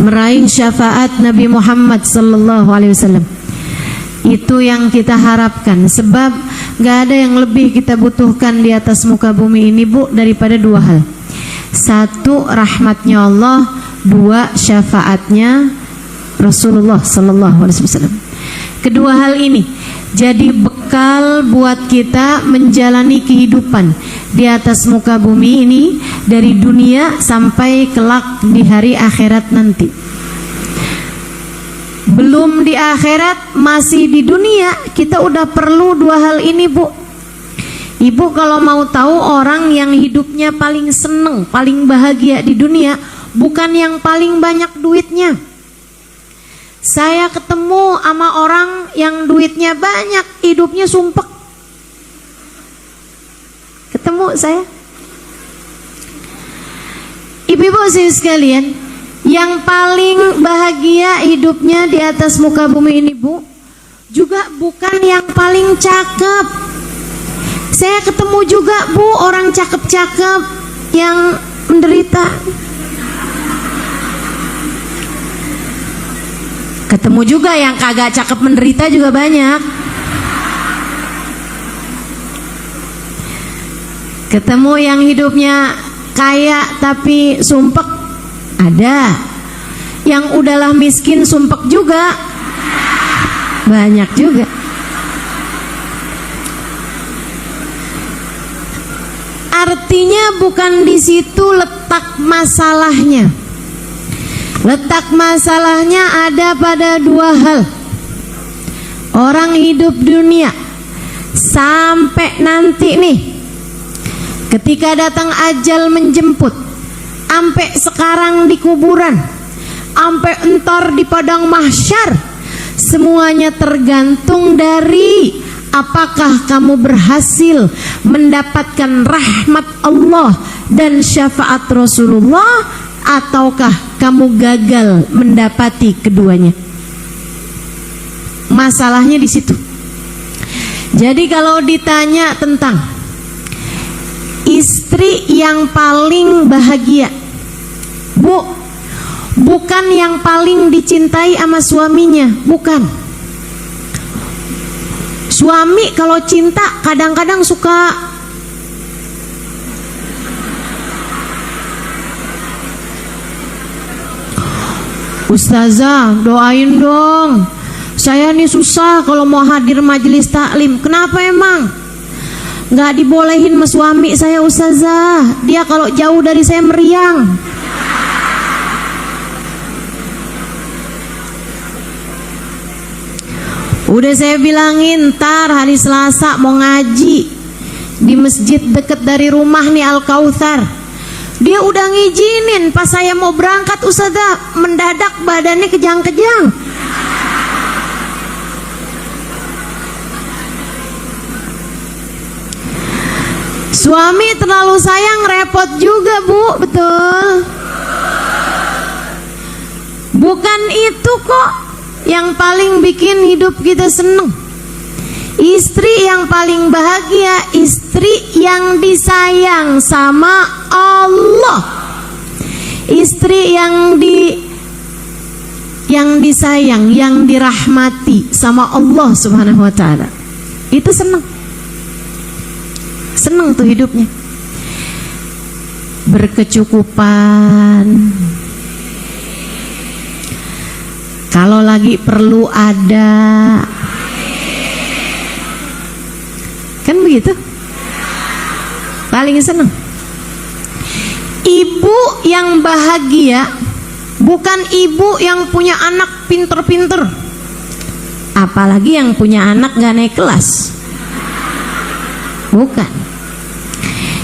meraih syafaat Nabi Muhammad sallallahu alaihi wasallam. Itu yang kita harapkan, sebab gak ada yang lebih kita butuhkan di atas muka bumi ini, Bu, daripada dua hal. Satu, rahmatnya Allah. Dua, syafaatnya Rasulullah sallallahu alaihi wasallam. Kedua hal ini jadi bekal buat kita menjalani kehidupan di atas muka bumi ini, dari dunia sampai kelak di hari akhirat nanti. Belum di akhirat, masih di dunia, kita udah perlu dua hal ini, Bu. Ibu kalau mau tahu orang yang hidupnya paling seneng, paling bahagia di dunia, bukan yang paling banyak duitnya. Saya ketemu sama orang yang duitnya banyak, hidupnya sumpek. Ketemu saya. Ibu-ibu sekalian, yang paling bahagia hidupnya di atas muka bumi ini, Bu, juga bukan yang paling cakep. Saya ketemu juga, Bu, orang cakep-cakep yang menderita. Ketemu juga yang kagak cakep menderita juga banyak. Ketemu yang hidupnya kaya tapi sumpek, ada. Yang udahlah miskin sumpek juga banyak juga. Artinya bukan di situ letak masalahnya. Letak masalahnya ada pada dua hal. Orang hidup dunia sampai nanti nih, ketika datang ajal menjemput, sampai sekarang di kuburan, sampai entar di padang mahsyar, semuanya tergantung dari apakah kamu berhasil mendapatkan rahmat Allah dan syafaat Rasulullah, ataukah kamu gagal mendapati keduanya. Masalahnya di situ. Jadi kalau ditanya tentang istri yang paling bahagia, Bu, bukan yang paling dicintai sama suaminya, bukan. Suami kalau cinta kadang-kadang suka Ustazah, doain dong. Saya nih susah kalau mau hadir majelis taklim. Kenapa emang? Gak dibolehin sama suami saya, Ustazah. Dia kalau jauh dari saya meriang. Udah saya bilangin, ntar hari Selasa mau ngaji di masjid deket dari rumah nih, Al-Kautsar. Dia udah ngizinin, pas saya mau berangkat, Ustazah, mendadak badannya kejang-kejang. Suami terlalu sayang, repot juga, Bu, betul. Bukan itu kok yang paling bikin hidup kita seneng. Istri yang paling bahagia, istri yang disayang sama Allah. Istri yang disayang, yang dirahmati sama Allah Subhanahu wa taala. Itu seneng. Seneng tuh hidupnya. Berkecukupan. Kalau lagi perlu ada. Kan begitu? Paling seneng. Ibu yang bahagia bukan ibu yang punya anak pinter-pinter, apalagi yang punya anak gak naik kelas. Bukan.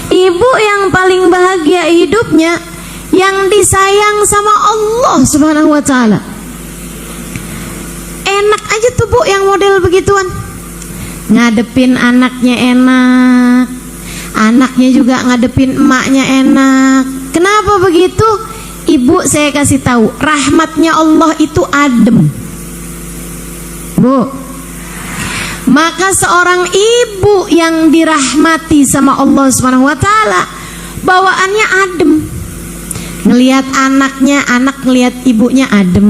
Ibu yang paling bahagia hidupnya yang disayang sama Allah Subhanahu wa taala. Enak aja tuh, Bu, yang model begituan. Ngadepin anaknya enak, anaknya juga ngadepin emaknya enak. Kenapa begitu? Ibu, saya kasih tahu, rahmatnya Allah itu adem, Bu. Maka seorang ibu yang dirahmati sama Allah Subhanahu wa taala, bawaannya adem. Ngelihat anaknya, anak ngelihat ibunya adem.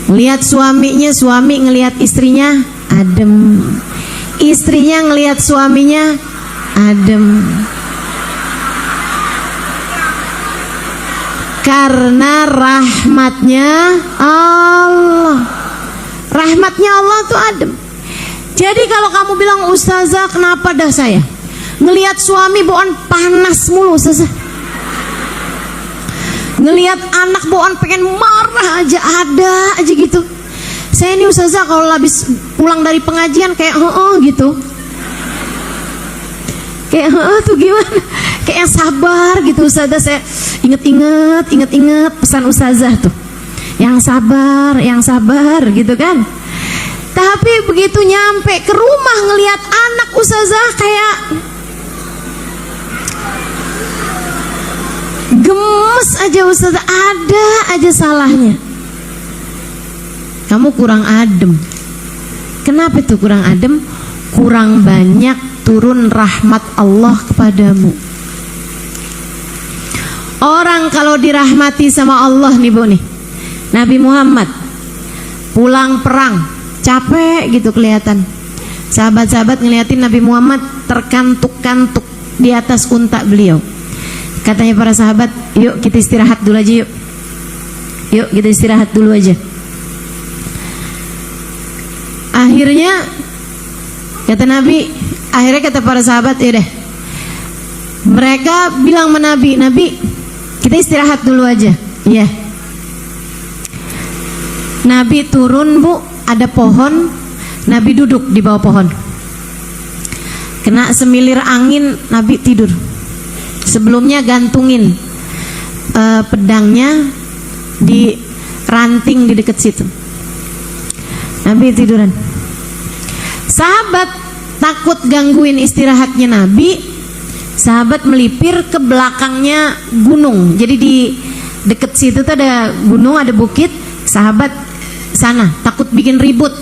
Ngelihat suaminya, suami ngelihat istrinya adem. Istrinya ngelihat suaminya adem. Karena rahmatnya Allah. Rahmatnya Allah tuh adem. Jadi kalau kamu bilang, ustazah kenapa dah saya ngelihat suami bawaan panas mulu, ustazah, ngelihat anak bawaan pengen marah aja, ada aja gitu. Saya ini ustazah kalau habis pulang dari pengajian kayak gitu. Kayak tuh gimana? Kayak yang sabar gitu ustazah. Saya inget pesan ustazah tuh. Yang sabar gitu kan. Tapi begitu nyampe ke rumah ngelihat anak ustazah kayak gemes aja ustazah, ada aja salahnya. Kamu kurang adem. Kenapa itu kurang adem? Kurang banyak turun rahmat Allah kepadamu. Orang kalau dirahmati sama Allah nih Bu nih, Nabi Muhammad pulang perang capek gitu kelihatan. Sahabat-sahabat ngeliatin Nabi Muhammad terkantuk-kantuk di atas unta beliau. Katanya para sahabat, yuk kita istirahat dulu aja yuk. Yuk kita istirahat dulu aja. Akhirnya kata Nabi, akhirnya kata para sahabat, ya deh. Mereka bilang sama Nabi, Nabi kita istirahat dulu aja. Iya. Nabi turun Bu, ada pohon, Nabi duduk di bawah pohon. Kena semilir angin, Nabi tidur. Sebelumnya gantungin pedangnya di ranting di dekat situ. Nabi tiduran. Sahabat takut gangguin istirahatnya Nabi. Sahabat melipir ke belakangnya gunung. Jadi di dekat situ tuh ada gunung, ada bukit. Sahabat sana takut bikin ribut,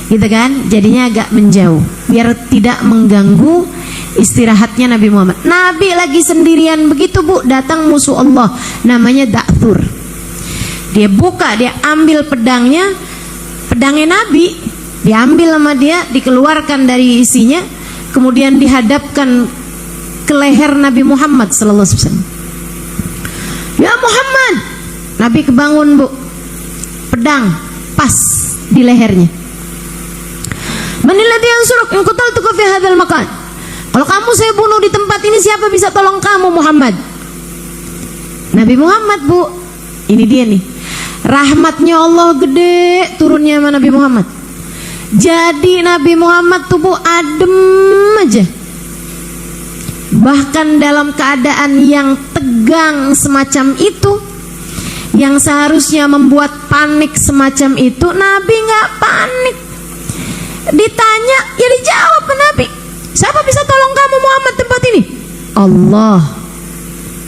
gitu kan? Jadinya agak menjauh biar tidak mengganggu istirahatnya Nabi Muhammad. Nabi lagi sendirian begitu Bu, datang musuh Allah namanya Da'thur. Dia buka, dia ambil pedangnya Nabi, diambil sama dia, dikeluarkan dari isinya, kemudian dihadapkan ke leher Nabi Muhammad sallallahu alaihi wasallam. Ya Muhammad, Nabi kebangun Bu, pedang pas di lehernya. Manilladzi yansuruk in qataltuka fi hadzal makan. Kalau kamu saya bunuh di tempat ini, siapa bisa tolong kamu Muhammad? Nabi Muhammad Bu, ini dia nih, rahmatnya Allah gede turunnya sama Nabi Muhammad. Jadi Nabi Muhammad tuh Bu adem aja. Bahkan dalam keadaan yang tegang semacam itu, yang seharusnya membuat panik semacam itu, Nabi nggak panik. Ditanya, ya dijawab Nabi. Siapa bisa tolong kamu Muhammad tempat ini? Allah.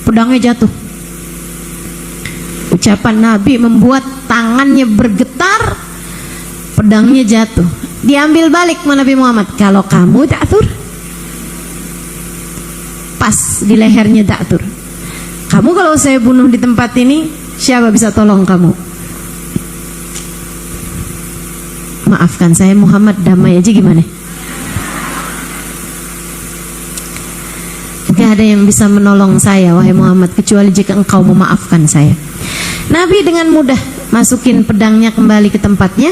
Pedangnya jatuh. Ucapan Nabi membuat tangannya bergetar, pedangnya jatuh. Diambil balik sama Nabi Muhammad. Kalau kamu Da'thur, pas di lehernya Da'thur. Kamu kalau saya bunuh di tempat ini, siapa bisa tolong kamu? Maafkan saya Muhammad, damai aja gimana? Gak ada yang bisa menolong saya wahai Muhammad kecuali jika engkau memaafkan saya. Nabi dengan mudah masukin pedangnya kembali ke tempatnya,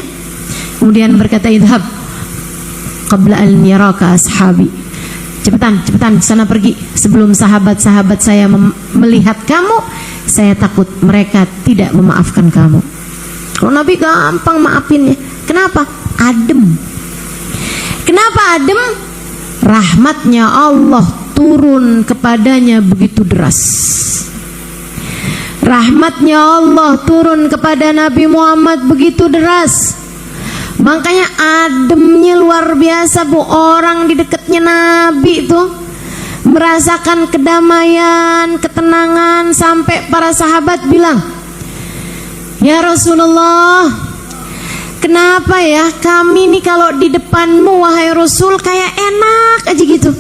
kemudian berkata, idhab qabla an yaraka ashabi. Cepetan sana pergi sebelum sahabat-sahabat saya melihat kamu. Saya takut mereka tidak memaafkan kamu. Kalau Nabi gampang maafinnya. Kenapa? Adem. Kenapa adem? Rahmatnya Allah turun kepadanya begitu deras. Rahmatnya Allah turun kepada Nabi Muhammad begitu deras. Makanya ademnya luar biasa Bu. Orang di dekatnya Nabi itu merasakan kedamaian, ketenangan, sampai para sahabat bilang, ya Rasulullah, kenapa ya kami nih kalau di depanmu wahai Rasul kayak enak aja gitu,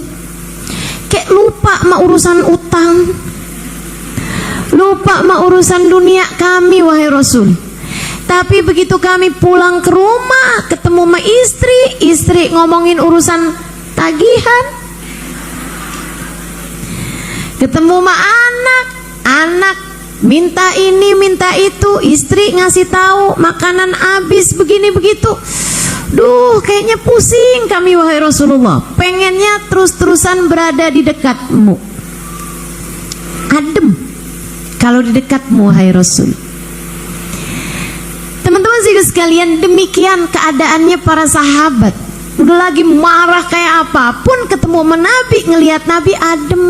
kayak lupa sama urusan utang, Lupa sama urusan dunia kami, wahai Rasul. Tapi begitu kami pulang ke rumah, ketemu sama istri ngomongin urusan tagihan. Ketemu sama anak minta ini minta itu, istri ngasih tahu makanan habis begini begitu. Duh, kayaknya pusing kami, wahai Rasulullah. Pengennya terus-terusan berada di dekatmu. Adem kalau di dekatmu, wahai Rasul. Teman-teman sekalian, demikian keadaannya para sahabat. Udah lagi marah kayak apapun, ketemu sama Nabi, ngelihat Nabi adem.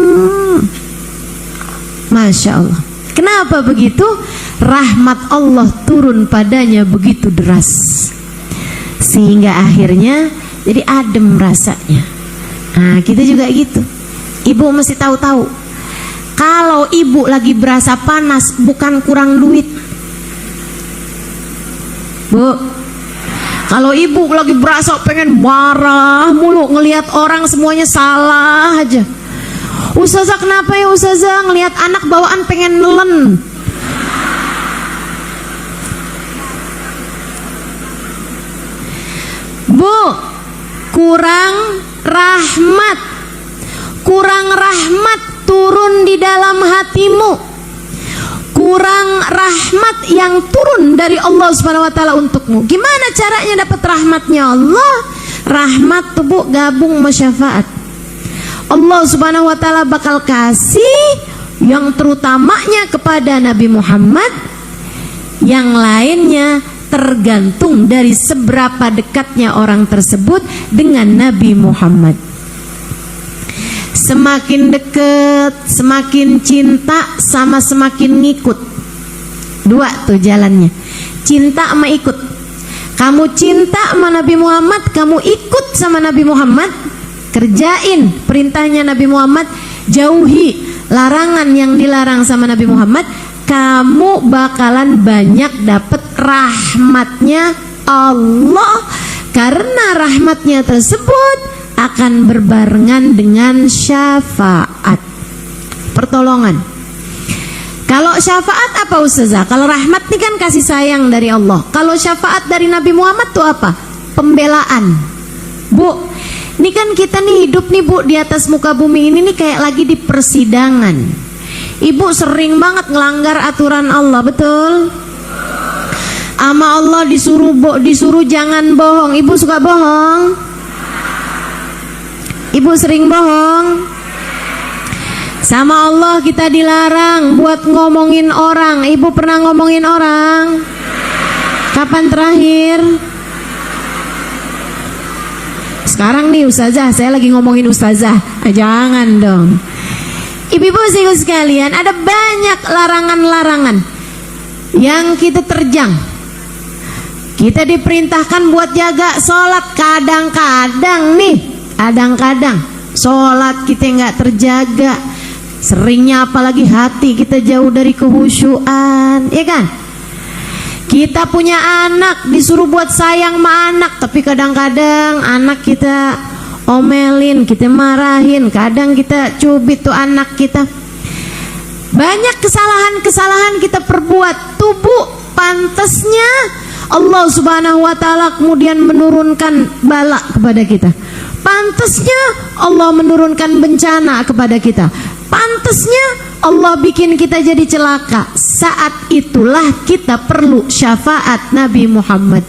Masya Allah. Kenapa begitu? Rahmat Allah turun padanya begitu deras, sehingga akhirnya jadi adem rasanya. Nah, kita juga gitu. Ibu mesti tahu-tahu, kalau ibu lagi berasa panas bukan kurang duit. Bu, kalau ibu lagi berasa pengen marah mulu, ngelihat orang semuanya salah aja. Ustazah, kenapa ya Ustazah? Ngelihat anak bawaan pengen nelen. Bu, kurang rahmat turun di dalam hatimu. Kurang rahmat yang turun dari Allah Subhanahu wa taala untukmu. Gimana caranya dapat rahmatnya Allah? Rahmat tuh, Bu, gabung sama syafaat. Allah Subhanahu wa taala bakal kasih yang terutamanya kepada Nabi Muhammad, yang lainnya tergantung dari seberapa dekatnya orang tersebut dengan Nabi Muhammad. Semakin dekat, semakin cinta, sama semakin ngikut. Dua tuh jalannya, cinta sama ikut. Kamu cinta sama Nabi Muhammad, kamu ikut sama Nabi Muhammad, kerjain perintahnya Nabi Muhammad, jauhi larangan yang dilarang sama Nabi Muhammad, kamu bakalan banyak dapat rahmatnya Allah. Karena rahmatnya tersebut akan berbarengan dengan syafaat, pertolongan. Kalau syafaat apa Ustazah? Kalau rahmat ini kan kasih sayang dari Allah. Kalau syafaat dari Nabi Muhammad itu apa? Pembelaan. Bu, ini kan kita nih hidup nih, Bu, di atas muka bumi ini nih kayak lagi di persidangan. Ibu sering banget ngelanggar aturan Allah, betul? Ama Allah disuruh jangan bohong. Ibu suka bohong? Ibu sering bohong? Sama Allah kita dilarang buat ngomongin orang. Ibu pernah ngomongin orang? Kapan terakhir? Sekarang nih Ustazah, saya lagi ngomongin Ustazah. Jangan dong. Ibu-ibu sekalian, ada banyak larangan-larangan yang kita terjang. Kita diperintahkan buat jaga sholat. Kadang-kadang sholat kita nggak terjaga. Seringnya apalagi hati kita jauh dari kehusyuan, ya kan? Kita punya anak, disuruh buat sayang sama anak, tapi kadang-kadang anak kita omelin, kita marahin, kadang kita cubit tuh anak kita. Banyak kesalahan-kesalahan kita perbuat. Tubuh pantasnya Allah Subhanahu wa taala kemudian menurunkan bala kepada kita. Pantasnya Allah menurunkan bencana kepada kita. Pantasnya Allah bikin kita jadi celaka. Saat itulah kita perlu syafaat Nabi Muhammad.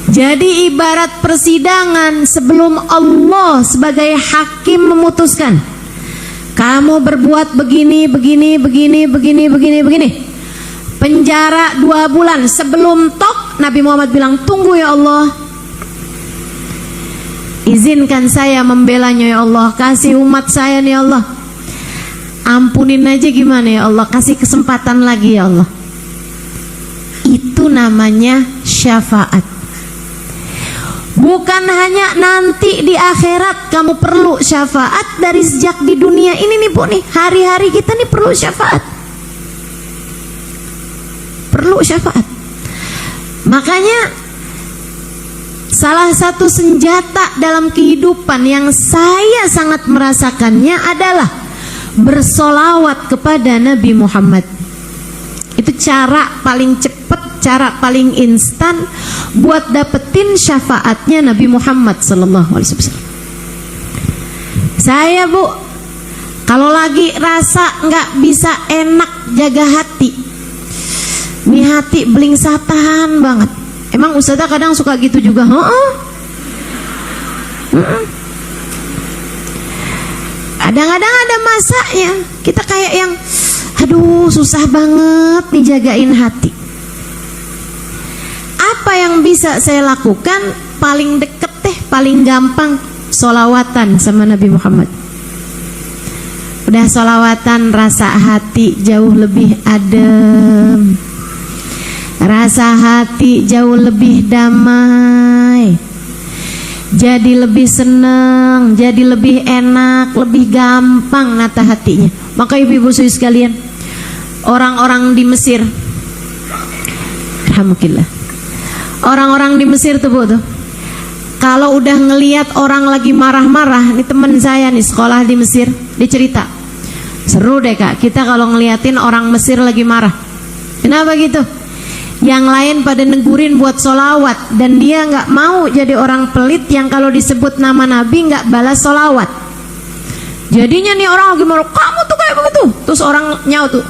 Jadi ibarat persidangan sebelum Allah sebagai hakim memutuskan, kamu berbuat begini, penjara 2 bulan. Sebelum tok, Nabi Muhammad bilang, tunggu ya Allah, izinkan saya membelanya ya Allah, kasih umat saya nih ya Allah, ampunin aja gimana ya Allah, kasih kesempatan lagi ya Allah. Itu namanya syafaat. Bukan hanya nanti di akhirat kamu perlu syafaat, dari sejak di dunia ini nih Bu nih, hari-hari kita nih perlu syafaat. Perlu syafaat. Makanya salah satu senjata dalam kehidupan yang saya sangat merasakannya adalah bersolawat kepada Nabi Muhammad. Itu cara paling cepat, cara paling instan buat dapetin syafaatnya Nabi Muhammad sallallahu alaihi wasallam. Saya, Bu, kalau lagi rasa nggak bisa enak jaga hati, nih hati belingsatan banget. Emang Ustazah kadang suka gitu juga, kadang-kadang ada masanya kita kayak yang aduh susah banget nih jagain hati. Apa yang bisa saya lakukan? Paling deket paling gampang solawatan sama Nabi Muhammad. Udah solawatan, rasa hati jauh lebih adem, rasa hati jauh lebih damai, jadi lebih seneng, jadi lebih enak, lebih gampang nata hatinya. Maka ibu-ibu sekalian, orang-orang di Mesir, alhamdulillah, orang-orang di Mesir tuh, Bu, tuh kalau udah ngelihat orang lagi marah-marah, nih temen saya nih sekolah di Mesir, dia cerita, seru deh Kak, kita kalau ngeliatin orang Mesir lagi marah. Kenapa gitu? Yang lain pada negurin buat solawat, dan dia nggak mau jadi orang pelit yang kalau disebut nama Nabi nggak balas solawat. Jadinya nih orang lagi marah, kamu tuh kayak begitu. Terus orang nyaut tuh,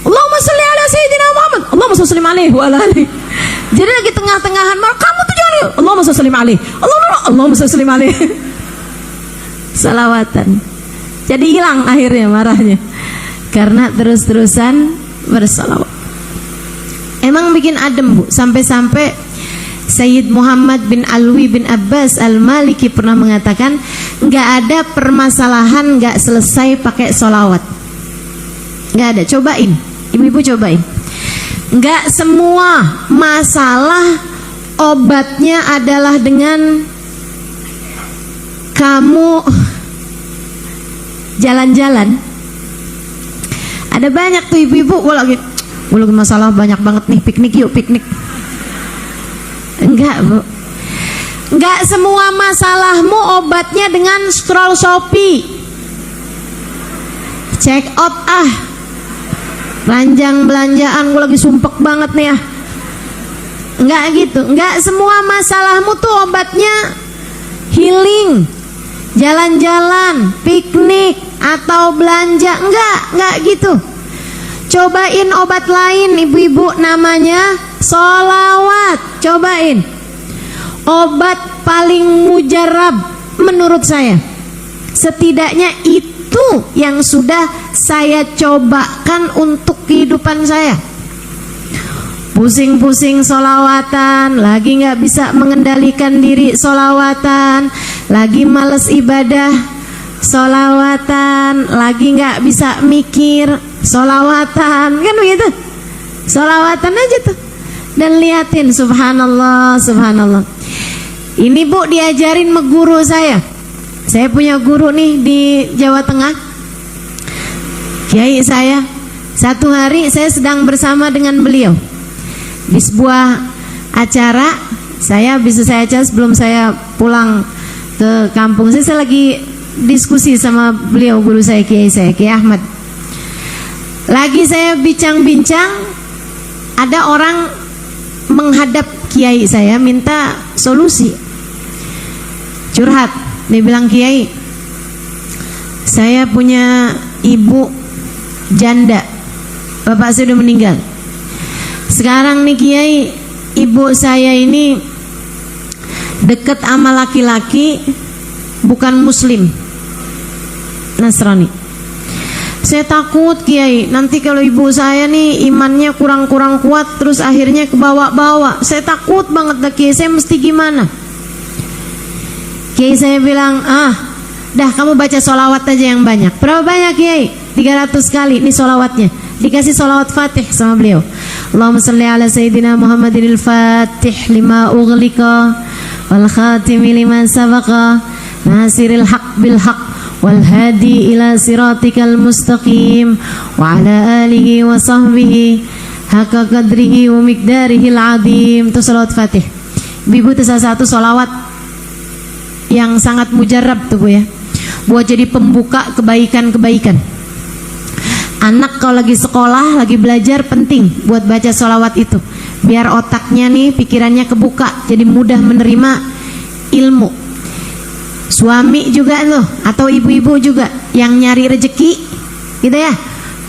Allahumma sholli ala sayyidina Muhammad, Allahumma sholli alaihi wa ala alihi. Jadi lagi tengah-tengahan marah, kamu tuh jangan, Allahumma sholli alaihi, Allahumma sholli alaihi. Salawatan. Jadi hilang akhirnya marahnya karena terus-terusan bersalawat. Emang bikin adem, Bu. Sampai-sampai Sayyid Muhammad bin Alwi bin Abbas Al-Maliki pernah mengatakan, nggak ada permasalahan nggak selesai pakai solawat. Nggak ada. Cobain, ibu-ibu cobain. Nggak semua masalah obatnya adalah dengan kamu jalan-jalan. Ada banyak tuh ibu-ibu, gue lagi masalah banyak banget nih, piknik yuk, piknik. Enggak, Bu. Enggak semua masalahmu obatnya dengan scroll Shopee, check out belanjaan gue lagi sumpek banget nih ya. Enggak gitu. Enggak semua masalahmu tuh obatnya healing, jalan-jalan, piknik, atau belanja. Enggak gitu. Cobain obat lain, ibu-ibu, namanya sholawat. Cobain. Obat paling mujarab menurut saya. Setidaknya itu yang sudah saya cobakan untuk kehidupan saya. Pusing-pusing sholawatan, lagi gak bisa mengendalikan diri sholawatan, lagi males ibadah sholawatan, lagi gak bisa mikir sholawatan, kan begitu? Sholawatan aja tuh. Dan liatin, subhanallah, subhanallah. Ini, Bu, diajarin sama guru saya. Saya punya guru nih di Jawa Tengah, kiai saya. Satu hari saya sedang bersama dengan beliau di sebuah acara. Saya sebelum saya pulang ke kampung, saya lagi diskusi sama beliau, guru saya, kiai Ahmad. Lagi saya bincang-bincang, ada orang menghadap kiai saya minta solusi, curhat. Dia bilang, Kiai, saya punya ibu janda, bapak saya udah meninggal. Sekarang nih Kiai, ibu saya ini deket sama laki-laki bukan muslim, Nasrani. Saya takut Kiai, nanti kalau ibu saya nih imannya kurang-kurang kuat, terus akhirnya kebawa-bawa. Saya takut banget dah Kiai, saya mesti gimana? Kiai saya bilang, dah kamu baca sholawat aja yang banyak. Berapa banyak Kiai? 300 kali, ini sholawatnya. Dikasih sholawat Fatih sama beliau. Allahumma salli ala sayyidina Muhammadil Fatih lima ughliqa wal khatimi lima sabaqa nasiril haq bil haq wal hadi ila siratikal mustaqim wa ala alihi wa sahbihi haqqa qadrihi wa miqdarihil azim. Itu sholawat Fatih. Ibu, itu salah satu sholawat yang sangat mujarab tuh, Bu, ya, buat jadi pembuka kebaikan-kebaikan. Anak kalau lagi sekolah, lagi belajar, penting buat baca sholawat itu, biar otaknya nih, pikirannya kebuka, jadi mudah menerima ilmu. Suami juga loh, atau ibu-ibu juga yang nyari rezeki gitu ya,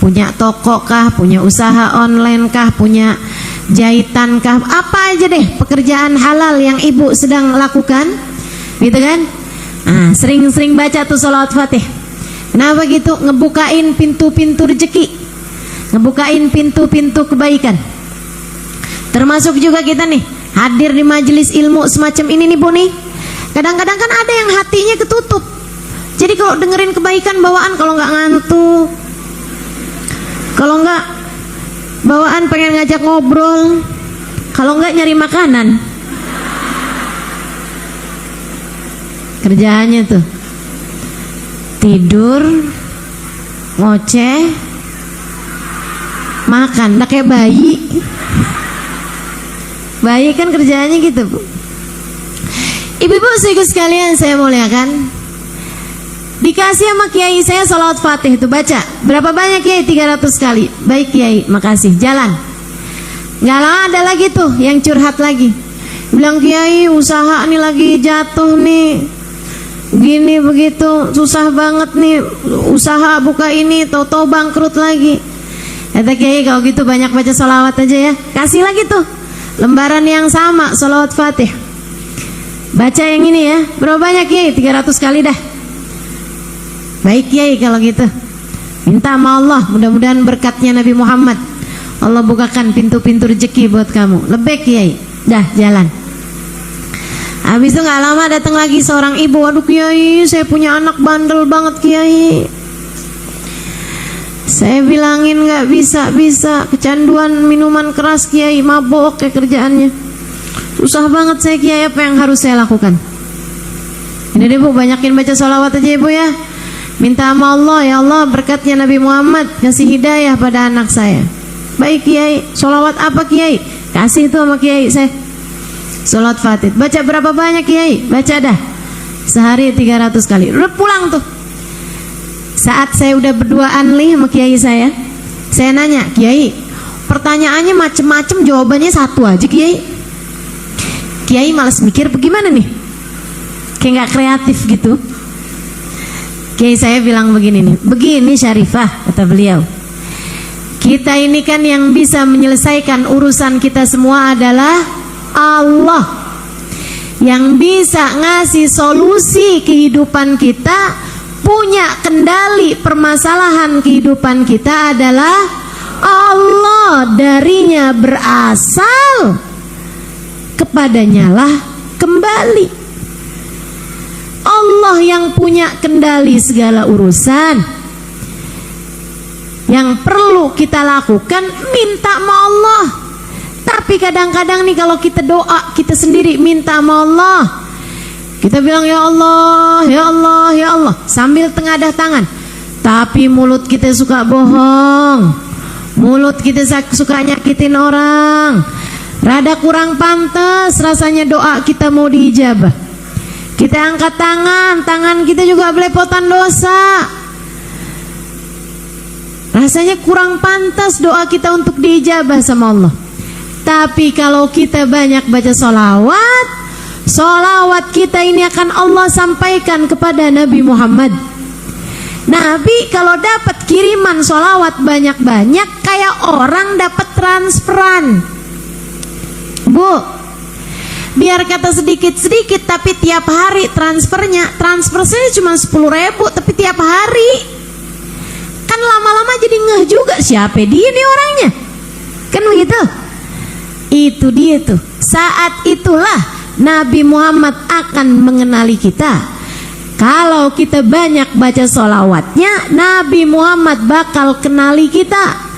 punya toko kah, punya usaha online kah, punya jahitan kah, apa aja deh pekerjaan halal yang ibu sedang lakukan gitu kan. Nah, sering-sering baca tuh sholawat Fatih. Kenapa gitu? Ngebukain pintu-pintu rezeki, ngebukain pintu-pintu kebaikan. Termasuk juga kita nih hadir di majelis ilmu semacam ini nih Bu nih, kadang-kadang kan ada yang hatinya ketutup. Jadi kalau dengerin kebaikan bawaan, kalau nggak ngantuk, kalau nggak bawaan pengen ngajak ngobrol, kalau nggak nyari makanan. Kerjaannya tuh tidur, ngoceh, makan, udah kayak bayi. Bayi kan kerjaannya gitu Bu. Ibu-ibu sekalian sekalian saya muliakan, dikasih sama kiai saya sholawat Fatih itu baca berapa banyak kiai? 300 kali. Baik kiai, makasih, jalan. Gak lama ada lagi tuh yang curhat lagi, bilang kiai usaha nih lagi jatuh nih, gini begitu, susah banget nih usaha buka ini, tau-tau bangkrut lagi. Kata kiai kalau gitu banyak baca sholawat aja ya. Kasih lagi tuh lembaran yang sama sholawat Fatih, baca yang ini ya. Berapa banyak kiai? 300 kali dah. Baik kiai kalau gitu, minta sama Allah mudah-mudahan berkatnya Nabi Muhammad Allah bukakan pintu-pintu rezeki buat kamu. Lebek kiai, dah jalan. Habis itu gak lama datang lagi seorang ibu, aduh kiai saya punya anak bandel banget kiai, saya bilangin gak bisa, kecanduan minuman keras kiai, mabok kayak kerjaannya, susah banget saya kiai, apa yang harus saya lakukan? Ini deh Bu, banyakin baca sholawat aja Ibu ya. Minta sama Allah, ya Allah berkatnya Nabi Muhammad kasih hidayah pada anak saya. Baik kiai, sholawat apa kiai? Kasih itu sama kiai saya, sholawat Fatih. Baca berapa banyak kiai? Baca dah sehari 300 kali. Udah pulang tuh. Saat saya udah berduaan nih sama kiai saya nanya, kiai pertanyaannya macem-macem, jawabannya satu aja kiai. Kiai malas mikir bagaimana nih, kayak gak kreatif gitu. Kiai saya bilang begini nih, begini Syarifah, kata beliau, kita ini kan yang bisa menyelesaikan urusan kita semua adalah Allah. Yang bisa ngasih solusi kehidupan kita, punya kendali permasalahan kehidupan kita adalah Allah. Darinya berasal, kepadanya lah kembali. Allah yang punya kendali segala urusan. Yang perlu kita lakukan minta sama Allah. Tapi kadang-kadang nih kalau kita doa, kita sendiri minta sama Allah, kita bilang ya Allah, ya Allah, ya Allah sambil tengadah tangan. Tapi mulut kita suka bohong, mulut kita suka nyakitin orang. Rada kurang pantas rasanya doa kita mau diijabah. Kita angkat tangan kita juga belepotan dosa. Rasanya kurang pantas doa kita untuk diijabah sama Allah. Tapi kalau kita banyak baca sholawat, sholawat kita ini akan Allah sampaikan kepada Nabi Muhammad. Nabi kalau dapat kiriman sholawat banyak-banyak, kayak orang dapat transferan. Bu, biar kata sedikit-sedikit tapi tiap hari transfernya, transfer saya cuma 10.000 tapi tiap hari, kan lama-lama jadi ngeh juga siapa dia nih orangnya, kan begitu. Itu dia tuh, saat itulah Nabi Muhammad akan mengenali kita. Kalau kita banyak baca sholawatnya, Nabi Muhammad bakal kenali kita.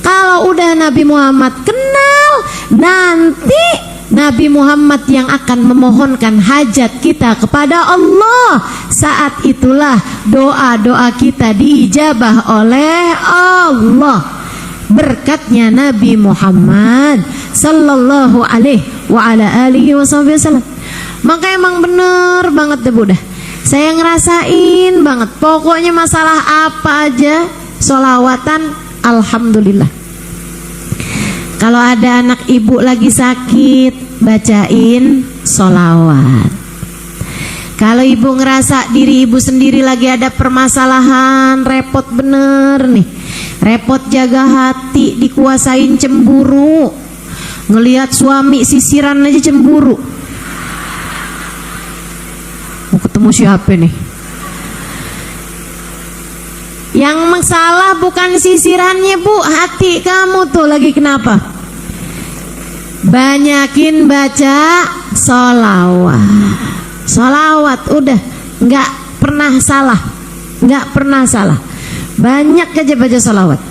Kalau udah Nabi Muhammad kenal, nanti Nabi Muhammad yang akan memohonkan hajat kita kepada Allah. Saat itulah doa-doa kita diijabah oleh Allah, berkatnya Nabi Muhammad sallallahu alaihi wa ala alihi wasallam. Maka emang bener banget deh Bu dah, saya ngerasain banget. Pokoknya masalah apa aja solawatan, alhamdulillah. Kalau ada anak ibu lagi sakit, bacain solawat. Kalau ibu ngerasa diri ibu sendiri lagi ada permasalahan, repot bener nih, repot jaga hati, dikuasain cemburu, ngelihat suami sisiran aja cemburu, mau ketemu siapa nih? Yang masalah bukan sisirannya bu, hati kamu tuh lagi kenapa? Banyakin baca sholawat. Sholawat udah nggak pernah salah, nggak pernah salah. Banyak aja baca sholawat.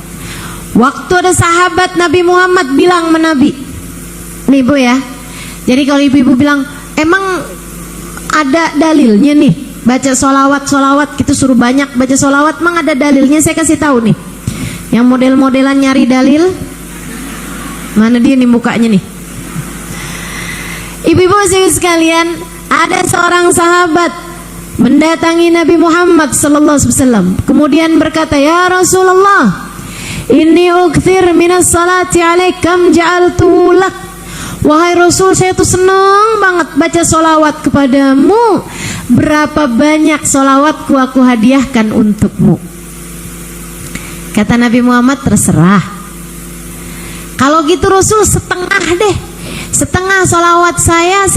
Waktu ada sahabat Nabi Muhammad bilang sama Nabi, nih bu ya, jadi kalau ibu-ibu bilang emang ada dalilnya nih baca sholawat gitu, suruh banyak baca sholawat, emang ada dalilnya? Saya kasih tahu nih, yang model-modelan nyari dalil, mana dia nih mukanya nih. Ibu-ibu sekalian, ada seorang sahabat mendatangi Nabi Muhammad sallallahu alaihi wasallam, kemudian berkata, ya Rasulullah, inni ukthir minas salati alaikam ja'altuhu lak. Wahai Rasul, saya tuh senang banget baca sholawat kepadamu. Berapa banyak sholawatku aku hadiahkan untukmu. Kata Nabi Muhammad, terserah. Kalau gitu Rasul, setengah deh, setengah sholawat saya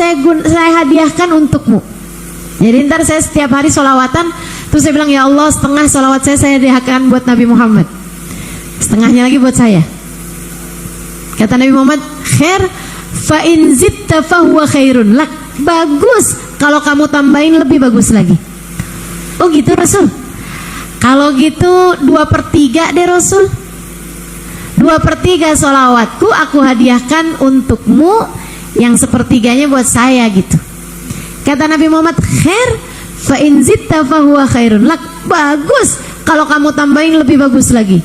hadiahkan untukmu. Jadi ntar saya setiap hari sholawatan, terus saya bilang, ya Allah, setengah sholawat saya hadiahkan buat Nabi Muhammad, setengahnya lagi buat saya. Kata Nabi Muhammad, khair fa in zitta fahuwa khairun lak. Bagus, kalau kamu tambahin lebih bagus lagi. Oh gitu Rasul. Kalau gitu 2/3 deh Rasul, 2/3 sholawatku aku hadiahkan untukmu, yang sepertiganya buat saya gitu. Kata Nabi Muhammad, khair fa in zitta fahuwa khairun lak. Bagus, kalau kamu tambahin lebih bagus lagi.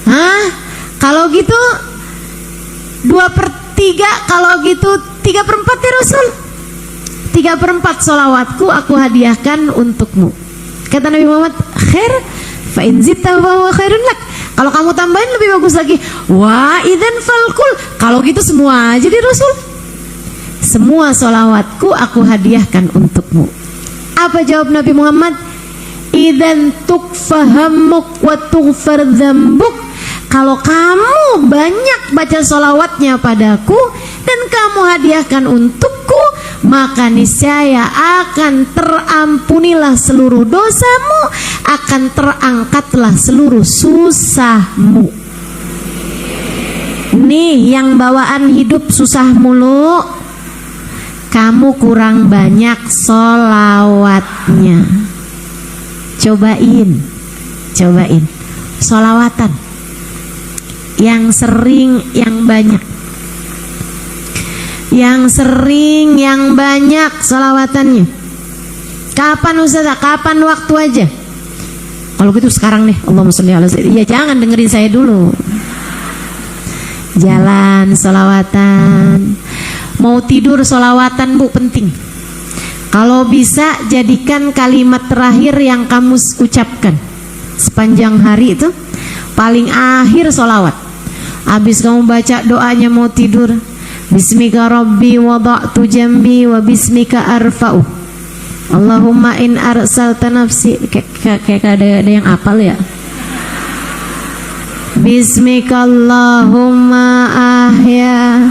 Hah? Kalau gitu 2/3, kalau gitu 3/4 ya Rasul. 3/4 sholawatku aku hadiahkan untukmu. Kata Nabi Muhammad, khair fa in zitta fahuwa khairun lak. Kalau kamu tambahin lebih bagus lagi. Wah, idzan falkul. Kalau gitu semua aja deh Rasul. Semua sholawatku aku hadiahkan untukmu. Apa jawab Nabi Muhammad? Idzan tukfahammuk wa tughfar dzambuk. Kalau kamu banyak baca sholawatnya padaku dan kamu hadiahkan untukku, maka niscaya akan terampunilah seluruh dosamu, akan terangkatlah seluruh susahmu. Nih yang bawaan hidup susah mulu, kamu kurang banyak sholawatnya. Cobain sholawatan yang sering, yang banyak, yang sering, yang banyak sholawatannya. Kapan Ustazah? Kapan waktu aja. Kalau gitu sekarang nih, Allahumma sholli ala sayyidina. Ya jangan dengerin saya dulu. Jalan sholawatan, mau tidur sholawatan bu, penting. Kalau bisa jadikan kalimat terakhir yang kamu ucapkan sepanjang hari itu, paling akhir sholawat. Habis kamu baca doanya mau tidur, bismika rabbi wada'tu jambi wa bismika arfa'u, Allahumma in arsalta nafsi, kayak ada yang apal ya, bismika Allahumma ahya,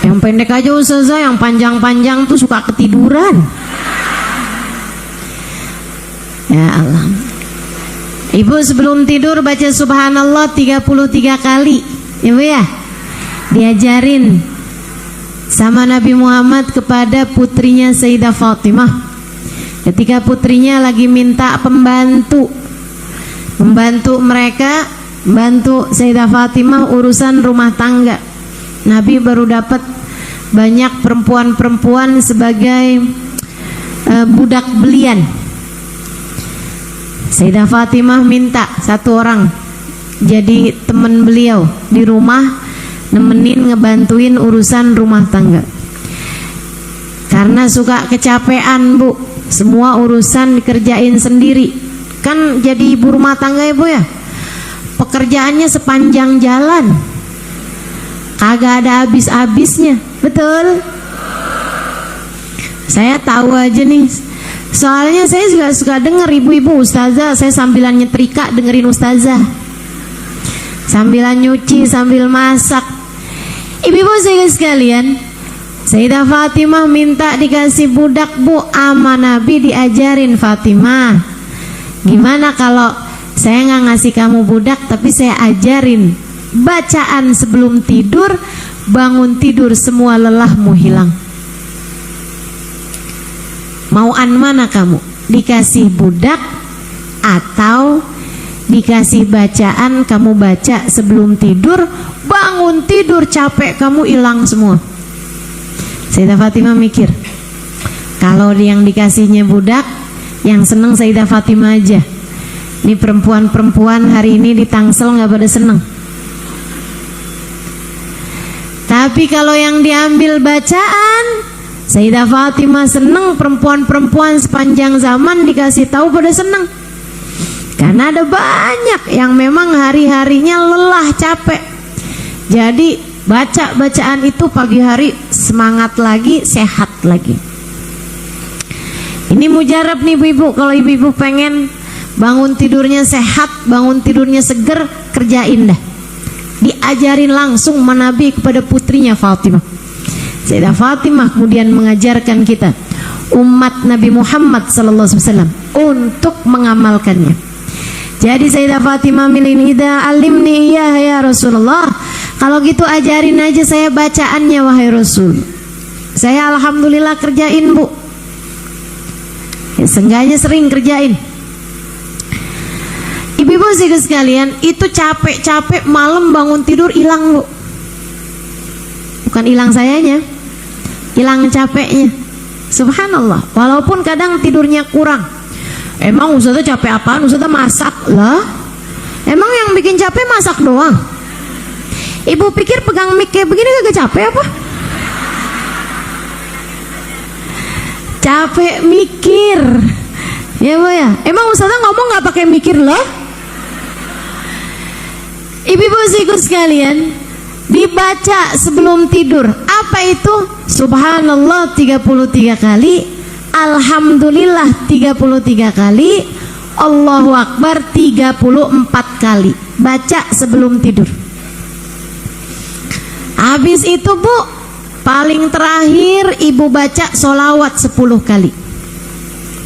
yang pendek aja Ustazah, yang panjang-panjang tuh suka ketiduran. Ya Allah. Ibu sebelum tidur baca subhanallah 33 kali. Ibu ya, diajarin sama Nabi Muhammad kepada putrinya Sayyidah Fatimah. Ketika putrinya lagi minta membantu mereka, bantu Sayyidah Fatimah urusan rumah tangga. Nabi baru dapat banyak perempuan-perempuan sebagai budak belian. Sayyidah Fatimah minta satu orang jadi teman beliau di rumah, nemenin ngebantuin urusan rumah tangga. Karena suka kecapean Bu, semua urusan dikerjain sendiri. Kan jadi ibu rumah tangga ya Bu ya, pekerjaannya sepanjang jalan, kagak ada habis-habisnya, betul? Saya tahu aja nih, soalnya saya juga suka denger ibu-ibu ustazah, saya sambilan nyetrika dengerin ustazah, sambilan nyuci, sambil masak. Ibu-ibu saya sekalian, Sayyidah Fatimah minta dikasih budak Bu, ama Nabi diajarin Fatimah, gimana kalau saya nggak ngasih kamu budak tapi saya ajarin bacaan sebelum tidur, bangun tidur semua lelahmu hilang. Mauan mana kamu? Dikasih budak atau dikasih bacaan kamu baca sebelum tidur, bangun tidur capek kamu hilang semua? Sayyidah Fatimah mikir, kalau yang dikasihnya budak, yang seneng Sayyidah Fatimah aja. Ini perempuan-perempuan hari ini di Tangsel nggak pada seneng. Tapi kalau yang diambil bacaan, Sayyidah Fatimah seneng, perempuan-perempuan sepanjang zaman dikasih tahu pada seneng. Karena ada banyak yang memang hari-harinya lelah, capek. Jadi baca bacaan itu pagi hari semangat lagi, sehat lagi. Ini mujarab nih ibu-ibu, kalau ibu-ibu pengen bangun tidurnya sehat, bangun tidurnya seger, kerjain dah. Diajarin langsung Nabi kepada putrinya Fatimah. Sayyidah Fatimah kemudian mengajarkan kita umat Nabi Muhammad SAW untuk mengamalkannya. Jadi Sayyidah Fatimah milih, "Ida alimni ya Rasulullah." Kalau gitu ajarin aja saya bacaannya wahai Rasul. Saya alhamdulillah kerjain Bu. Ya, seenggaknya sering kerjain. Ibu-ibu sekalian, itu capek-capek malam bangun tidur hilang Bu. Bukan hilang sayanya, hilang capeknya. Subhanallah. Walaupun kadang tidurnya kurang. Emang ustazah capek apaan? Ustazah masak lah. Emang yang bikin capek masak doang? Ibu pikir pegang mic kayak begini gak capek apa? Capek mikir. Ya Bu ya. Emang ustazah ngomong gak pakai mikir loh? Ibu-ibu sekalian, dibaca sebelum tidur. Apa itu? Subhanallah 33 kali, Alhamdulillah 33 kali, Allahu Akbar 34 kali. Baca sebelum tidur. Habis itu Bu, paling terakhir ibu baca sholawat 10 kali.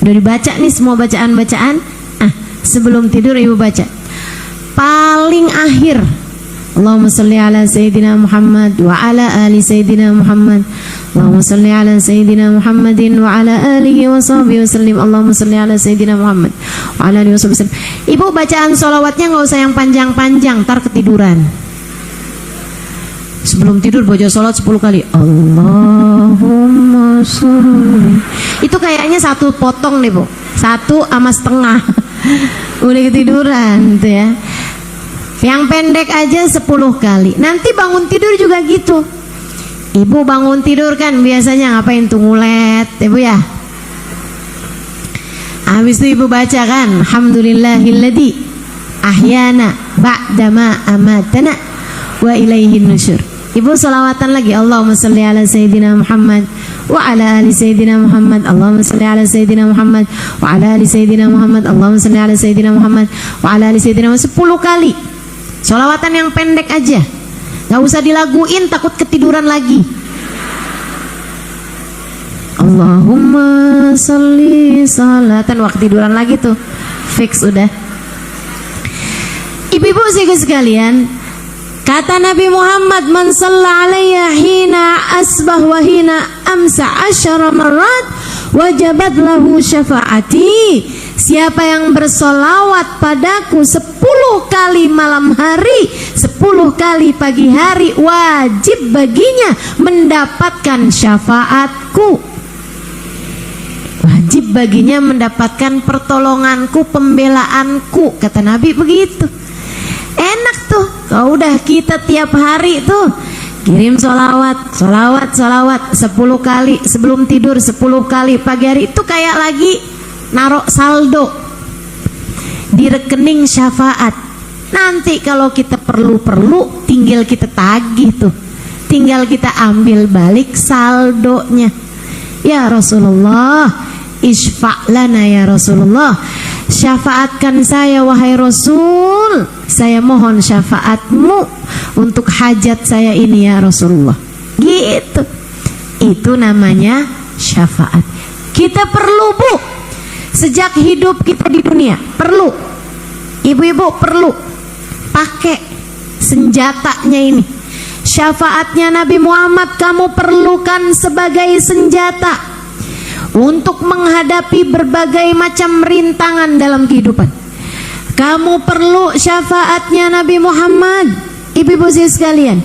Udah dibaca nih semua bacaan-bacaan. Sebelum tidur ibu baca. Paling akhir, Allahumma salli ala Sayyidina Muhammad wa ala ali Sayyidina Muhammad. Allahumma salli ala Sayyidina Muhammadin wa ala alihi wa sahbihi wa sallim. Allahumma salli ala Sayyidina Muhammad wa ala alihi wa sahbihi wa sallim. Ibu bacaan sholawatnya gak usah yang panjang-panjang, ntar ketiduran. Sebelum tidur baca sholawat 10 kali. Allahumma salli. Itu kayaknya satu potong nih Bu, 1 sama setengah. Udah ketiduran tuh ya. Yang pendek aja 10 kali. Nanti bangun tidur juga gitu. Ibu bangun tidur kan biasanya ngapain tuh, ngulet Ibu ya. Habis itu ibu baca kan, alhamdulillahilladzi ahyana ba'dama amatana wa ilaihin nusyur. Ibu sholawatan lagi, Allahumma salli ala Sayyidina Muhammad wa ala ali Sayyidina Muhammad. Allahumma salli ala Sayyidina Muhammad wa ala ali Sayyidina Muhammad. Allahumma salli ala Sayyidina Muhammad wa ala ali Sayyidina Muhammad. 10 kali. Sholawatan yang pendek aja, gak usah dilaguin, takut ketiduran lagi. Allahumma salli salatan, waktu tiduran lagi tuh fix udah. Ibu-ibu sekalian, kata Nabi Muhammad, man shalla alayya hina asbah wa hina amsa 10 marrat wajabat lahu syafaati. Siapa yang bersolawat padaku 10 kali malam hari, 10 kali pagi hari, wajib baginya mendapatkan syafaatku. Wajib baginya mendapatkan pertolonganku, pembelaanku. Kata Nabi begitu. Enak tuh, kalau udah kita tiap hari tuh Kirim solawat 10 kali sebelum tidur, 10 kali pagi hari. Itu kayak lagi naruh saldo di rekening syafaat. Nanti kalau kita perlu tinggal kita tagih tuh, tinggal kita ambil balik saldonya. Ya Rasulullah, isfa' lana ya Rasulullah, syafaatkan saya wahai Rasul, saya mohon syafaatmu untuk hajat saya ini ya Rasulullah. Gitu. Itu namanya syafaat. Kita perlu, Bu, sejak hidup kita di dunia perlu. Ibu-ibu perlu pakai senjatanya ini. Syafaatnya Nabi Muhammad kamu perlukan sebagai senjata untuk menghadapi berbagai macam rintangan dalam kehidupan. Kamu perlu syafaatnya Nabi Muhammad, ibu-ibu sekalian,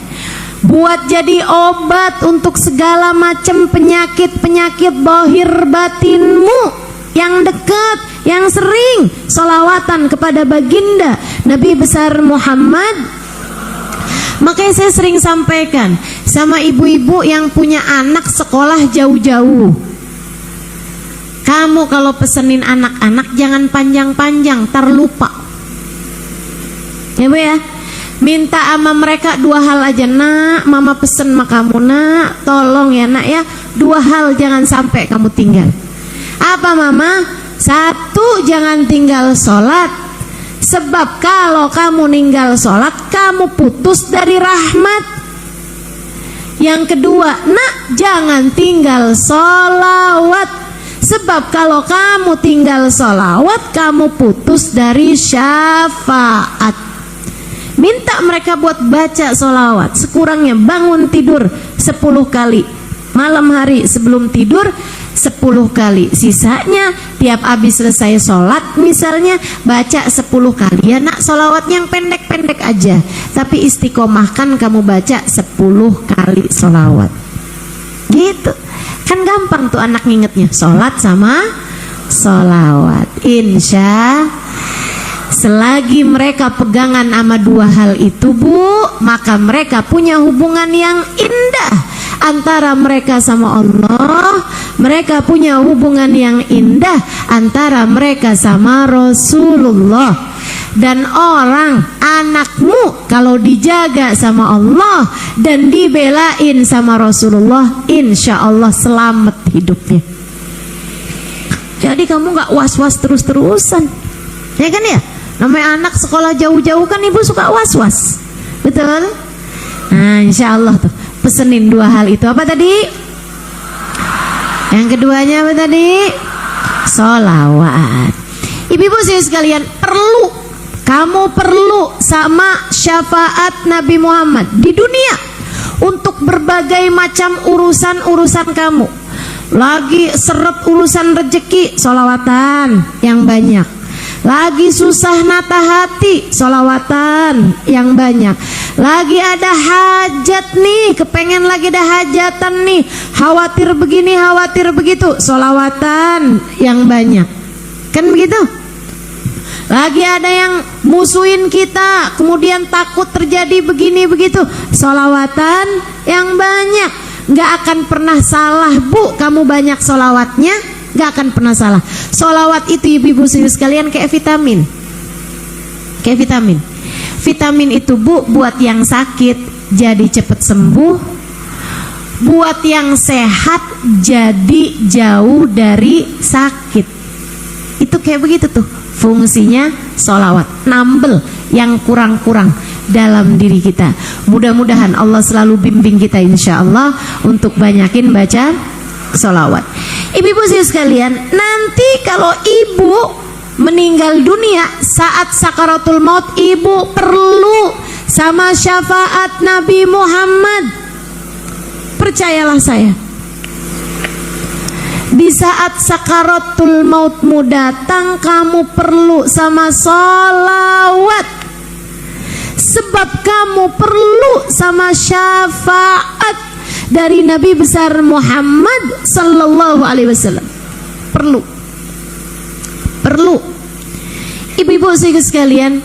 buat jadi obat untuk segala macam penyakit-penyakit zahir batinmu yang dekat, yang sering sholawatan kepada baginda Nabi besar Muhammad. Makanya saya sering sampaikan sama ibu-ibu yang punya anak sekolah jauh-jauh, kamu kalau pesenin anak-anak jangan panjang-panjang, terlupa ya Bu ya. Minta sama mereka 2 hal aja, nak, mama pesen sama kamu, nak, tolong ya nak ya, 2 hal jangan sampai kamu tinggal. Apa mama? 1, jangan tinggal sholat. Sebab kalau kamu ninggal sholat, kamu putus dari rahmat. Yang kedua, nak, jangan tinggal sholawat. Sebab kalau kamu tinggal sholawat, kamu putus dari syafaat. Minta mereka buat baca sholawat, sekurangnya bangun tidur 10 kali, malam hari sebelum tidur 10 kali, sisanya tiap habis selesai sholat misalnya baca 10 kali. Ya nak, sholawat yang pendek-pendek aja, tapi istiqomahkan kamu baca 10 kali sholawat. Gitu, kan gampang tuh anak ngingetnya, sholat sama sholawat. Insya selagi mereka pegangan sama 2 hal itu, Bu, maka mereka punya hubungan yang indah antara mereka sama Allah. Mereka punya hubungan yang indah antara mereka sama Rasulullah. Dan anakmu kalau dijaga sama Allah dan dibelain sama Rasulullah, insya Allah selamat hidupnya. Jadi kamu gak was-was terus-terusan, ya kan ya? Namanya anak sekolah jauh-jauh kan ibu suka was-was, betul? Nah insya Allah tuh pesenin 2 hal itu. Apa tadi? Yang keduanya apa tadi? Sholawat. Ibu-ibu sekalian, kamu perlu sama syafaat Nabi Muhammad di dunia untuk berbagai macam urusan kamu. Lagi seret urusan rezeki, sholawatan yang banyak. Lagi susah nata hati, sholawatan yang banyak. Lagi ada hajat nih, kepengen lagi ada hajatan nih, khawatir begini, khawatir begitu, sholawatan yang banyak. Kan begitu? Lagi ada yang musuhin kita, kemudian takut terjadi begini begitu, sholawatan yang banyak. Gak akan pernah salah, Bu, kamu banyak sholawatnya, gak akan pernah salah. Sholawat itu ibu-ibu sekalian kayak vitamin. Kayak vitamin. Vitamin itu, Bu, buat yang sakit jadi cepat sembuh, buat yang sehat jadi jauh dari sakit. Itu kayak begitu tuh fungsinya sholawat, nambel yang kurang-kurang dalam diri kita. Mudah-mudahan Allah selalu bimbing kita insya Allah untuk banyakin baca sholawat. Ibu-ibu sekalian, nanti kalau ibu meninggal dunia saat sakaratul maut, ibu perlu sama syafaat Nabi Muhammad. Percayalah saya, di saat sakaratul mautmu datang, kamu perlu sama sholawat. Sebab kamu perlu sama syafaat dari Nabi besar Muhammad sallallahu alaihi wasallam. Perlu. Ibu-ibu sekalian,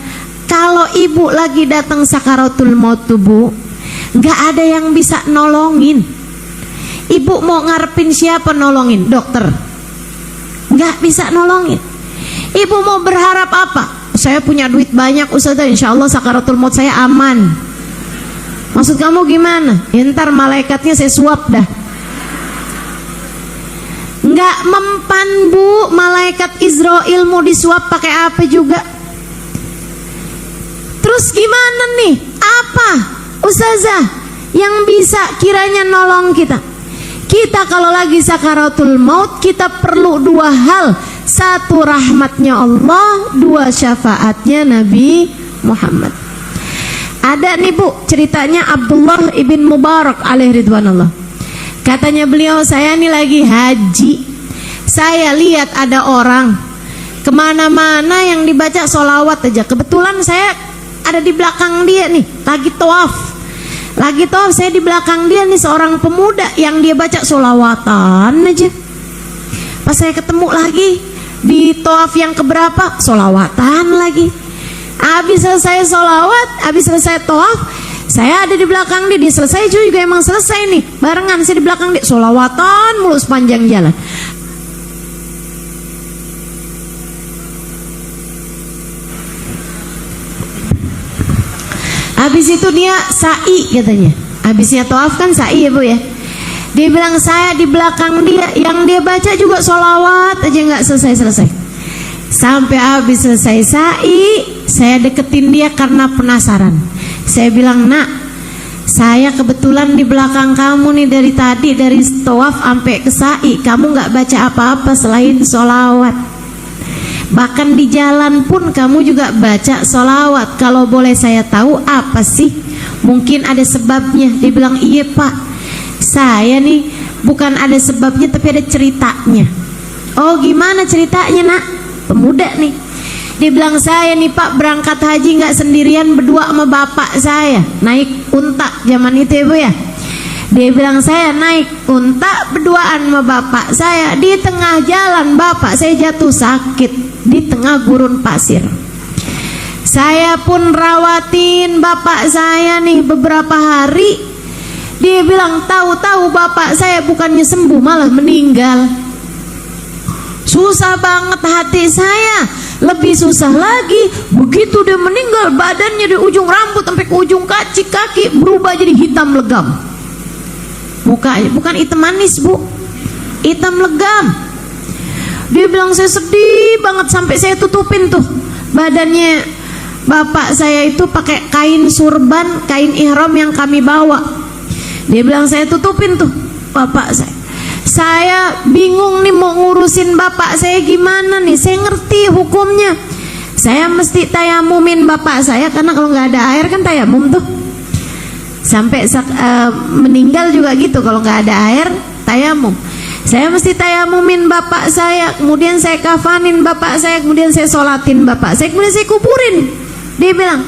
kalau ibu lagi datang sakaratul maut tubuh, Nggak ada yang bisa nolongin. Ibu mau ngarepin siapa nolongin? Dokter? Nggak bisa nolongin. Ibu mau berharap apa? Saya punya duit banyak Ustazah, insya Allah sakaratul maut saya aman. Maksud kamu gimana? Ya, ntar malaikatnya saya suap dah. Nggak mempan Bu, malaikat Israel mau disuap pakai apa juga. Terus gimana nih? Apa Ustazah yang bisa kiranya nolong kita? Kita kalau lagi sakaratul maut, kita perlu dua hal. Satu, rahmatnya Allah. Dua, syafaatnya Nabi Muhammad. Ada nih Bu, ceritanya Abdullah ibn Mubarak alaihi ridwanullah. Katanya beliau, saya nih lagi haji, saya lihat ada orang kemana-mana yang dibaca sholawat aja. Kebetulan saya ada di belakang dia nih, lagi tawaf. Lagi tawaf, saya di belakang dia nih, seorang pemuda yang dia baca sholawatan aja. Pas saya ketemu lagi di tawaf yang keberapa, sholawatan lagi. Habis selesai sholawat, habis selesai tawaf, saya ada di belakang dia. Dia selesai juga emang selesai nih, barengan saya di belakang dia, sholawatan mulu sepanjang jalan. Habis itu dia sa'i katanya. Habisnya tawaf kan sa'i ya Bu ya. Dia bilang saya di belakang dia, yang dia baca juga sholawat aja nggak selesai-selesai. Sampai habis selesai sa'i, saya deketin dia karena penasaran. Saya bilang, nak, saya kebetulan di belakang kamu nih dari tadi, dari tawaf sampai ke sa'i, kamu nggak baca apa-apa selain sholawat. Bahkan di jalan pun kamu juga baca sholawat. Kalau boleh saya tahu apa sih? Mungkin ada sebabnya. Dia bilang, iya Pak, saya nih bukan ada sebabnya tapi ada ceritanya. Oh gimana ceritanya nak? Pemuda nih, dia bilang, saya nih Pak berangkat haji nggak sendirian, berdua sama bapak saya, naik unta zaman itu ya Bu ya. Dia bilang, saya naik unta berduaan sama bapak saya. Di tengah jalan bapak saya jatuh sakit di tengah gurun pasir. Saya pun rawatin bapak saya nih beberapa hari. Dia bilang, tahu-tahu bapak saya bukannya sembuh malah meninggal. Susah banget hati saya. Lebih susah lagi, begitu dia meninggal, badannya di ujung rambut sampai ke ujung kaki berubah jadi hitam legam. Mukanya bukan hitam manis Bu, hitam legam. Dia bilang, saya sedih banget sampai saya tutupin tuh badannya bapak saya itu pakai kain surban, kain ihram yang kami bawa. Dia bilang, saya tutupin tuh bapak saya. Saya bingung nih mau ngurusin bapak saya gimana nih. Saya ngerti hukumnya. Saya mesti tayamumin bapak saya, karena kalau nggak ada air kan tayamum tuh. Sampai meninggal juga gitu, kalau nggak ada air tayamum. Saya mesti tayamumin bapak saya, kemudian saya kafanin bapak saya, kemudian saya sholatin bapak saya, kemudian saya kuburin. Dia bilang,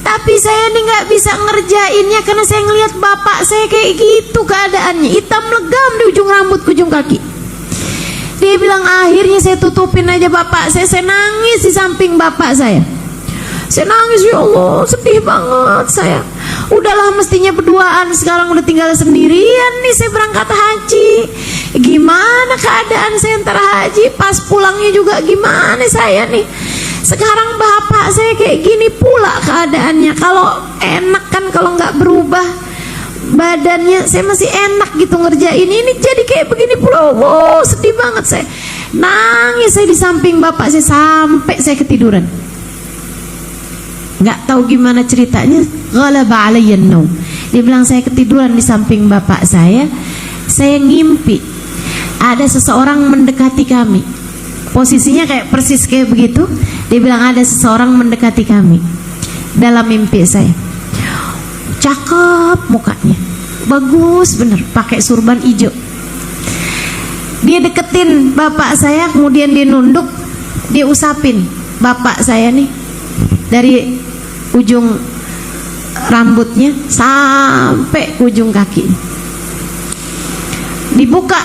tapi saya nih nggak bisa ngerjainnya karena saya ngelihat bapak saya kayak gitu keadaannya, hitam legam di ujung rambut ke ujung kaki. Dia bilang, akhirnya saya tutupin aja bapak saya nangis di samping bapak saya. Saya nangis, ya Allah, sedih banget saya. Udahlah mestinya berduaan, sekarang udah tinggal sendirian nih saya berangkat haji. Gimana keadaan saya ntar haji, pas pulangnya juga gimana saya nih. Sekarang bapak saya kayak gini pula keadaannya. Kalau enak kan kalau nggak berubah badannya, saya masih enak gitu ngerjain, ini jadi kayak begini pula. Wow, sedih banget saya. Nangis saya di samping bapak saya sampai saya ketiduran. Nggak tahu gimana ceritanya, ghalaba alayya an-naum. Dia bilang, saya ketiduran di samping bapak saya ngimpi ada seseorang mendekati kami. Posisinya kayak persis kayak begitu. Dia bilang, ada seseorang mendekati kami dalam mimpi saya. Cakep mukanya, bagus bener, pakai surban hijau. Dia deketin bapak saya, kemudian dia nunduk, dia usapin bapak saya nih dari ujung rambutnya sampai ujung kaki. Dibuka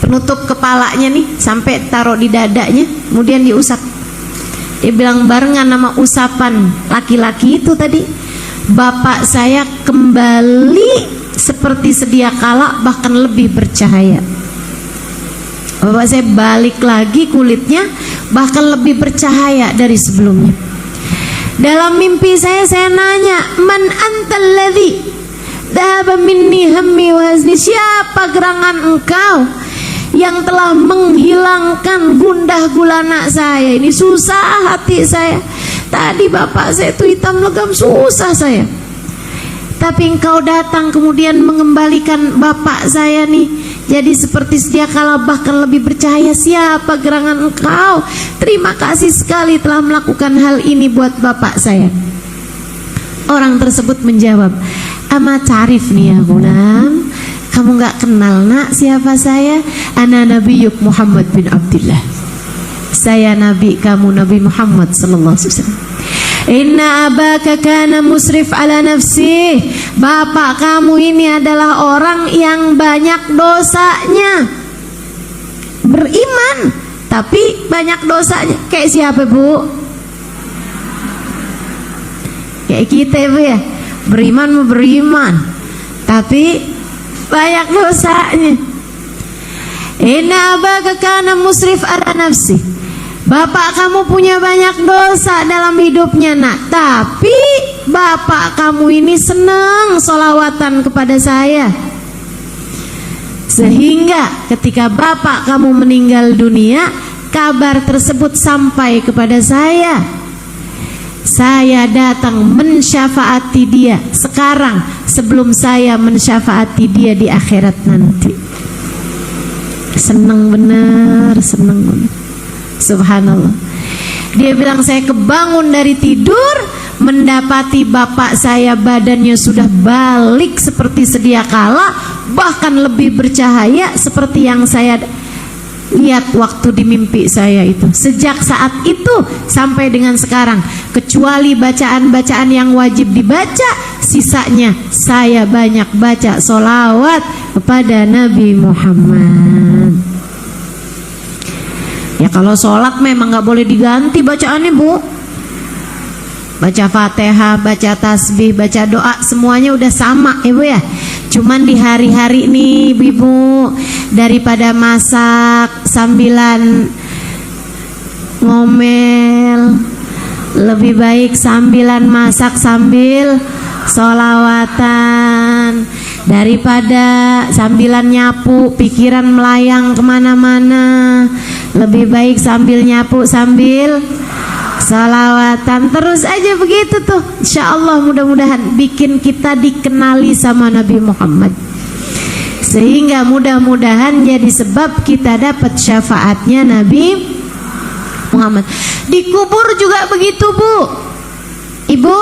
penutup kepalanya nih sampai taruh di dadanya, kemudian diusap. Dia bilang, barengan nama usapan laki-laki itu tadi, bapak saya kembali seperti sedia kala, bahkan lebih bercahaya. Bapak saya balik lagi kulitnya bahkan lebih bercahaya dari sebelumnya. Dalam mimpi saya nanya, man antal ladzi dhahaba minni hammi wa hazni, siapa gerangan engkau yang telah menghilangkan gundah gulana saya ini, susah hati saya. Tadi bapak saya itu hitam legam, susah saya. Tapi engkau datang kemudian mengembalikan bapak saya nih jadi seperti sedia kala, bahkan lebih bercahaya. Siapa gerangan engkau? Terima kasih sekali telah melakukan hal ini buat bapak saya. Orang tersebut menjawab, ama ta'rif nih ya gulam, kamu gak kenal nak siapa saya? Ana Nabiyuk Muhammad bin Abdullah, saya nabi kamu, Nabi Muhammad sallallahu alaihi wasallam. Inna abaka kana musrif ala nafsi, bapak kamu ini adalah orang yang banyak dosanya. Beriman tapi banyak dosanya. Kayak siapa bu? Kayak kita bu ya, beriman mau beriman tapi banyak dosanya. Inna abaka kana musrif ala nafsi, bapak kamu punya banyak dosa dalam hidupnya nak, tapi bapak kamu ini senang sholawatan kepada saya, sehingga ketika bapak kamu meninggal dunia, kabar tersebut sampai kepada saya datang mensyafaati dia sekarang sebelum saya mensyafaati dia di akhirat nanti. Senang benar, senang benar. Subhanallah. Dia bilang, saya kebangun dari tidur mendapati bapak saya badannya sudah balik seperti sedia kala, bahkan lebih bercahaya seperti yang saya lihat waktu di mimpi saya itu. Sejak saat itu sampai dengan sekarang, kecuali bacaan-bacaan yang wajib dibaca, sisanya saya banyak baca sholawat kepada Nabi Muhammad. Ya kalau sholat memang nggak boleh diganti bacaannya bu. Baca Fatihah, baca tasbih, baca doa, semuanya udah sama ibu ya. Cuman di hari-hari nih ibu, daripada masak sambilan ngomel, lebih baik sambilan masak sambil sholawatan. Daripada sambilan nyapu pikiran melayang kemana-mana, lebih baik sambil nyapu sambil salawatan. Terus aja begitu tuh, insya Allah mudah-mudahan bikin kita dikenali sama Nabi Muhammad, sehingga mudah-mudahan jadi sebab kita dapat syafaatnya Nabi Muhammad. Di kubur juga begitu bu, ibu,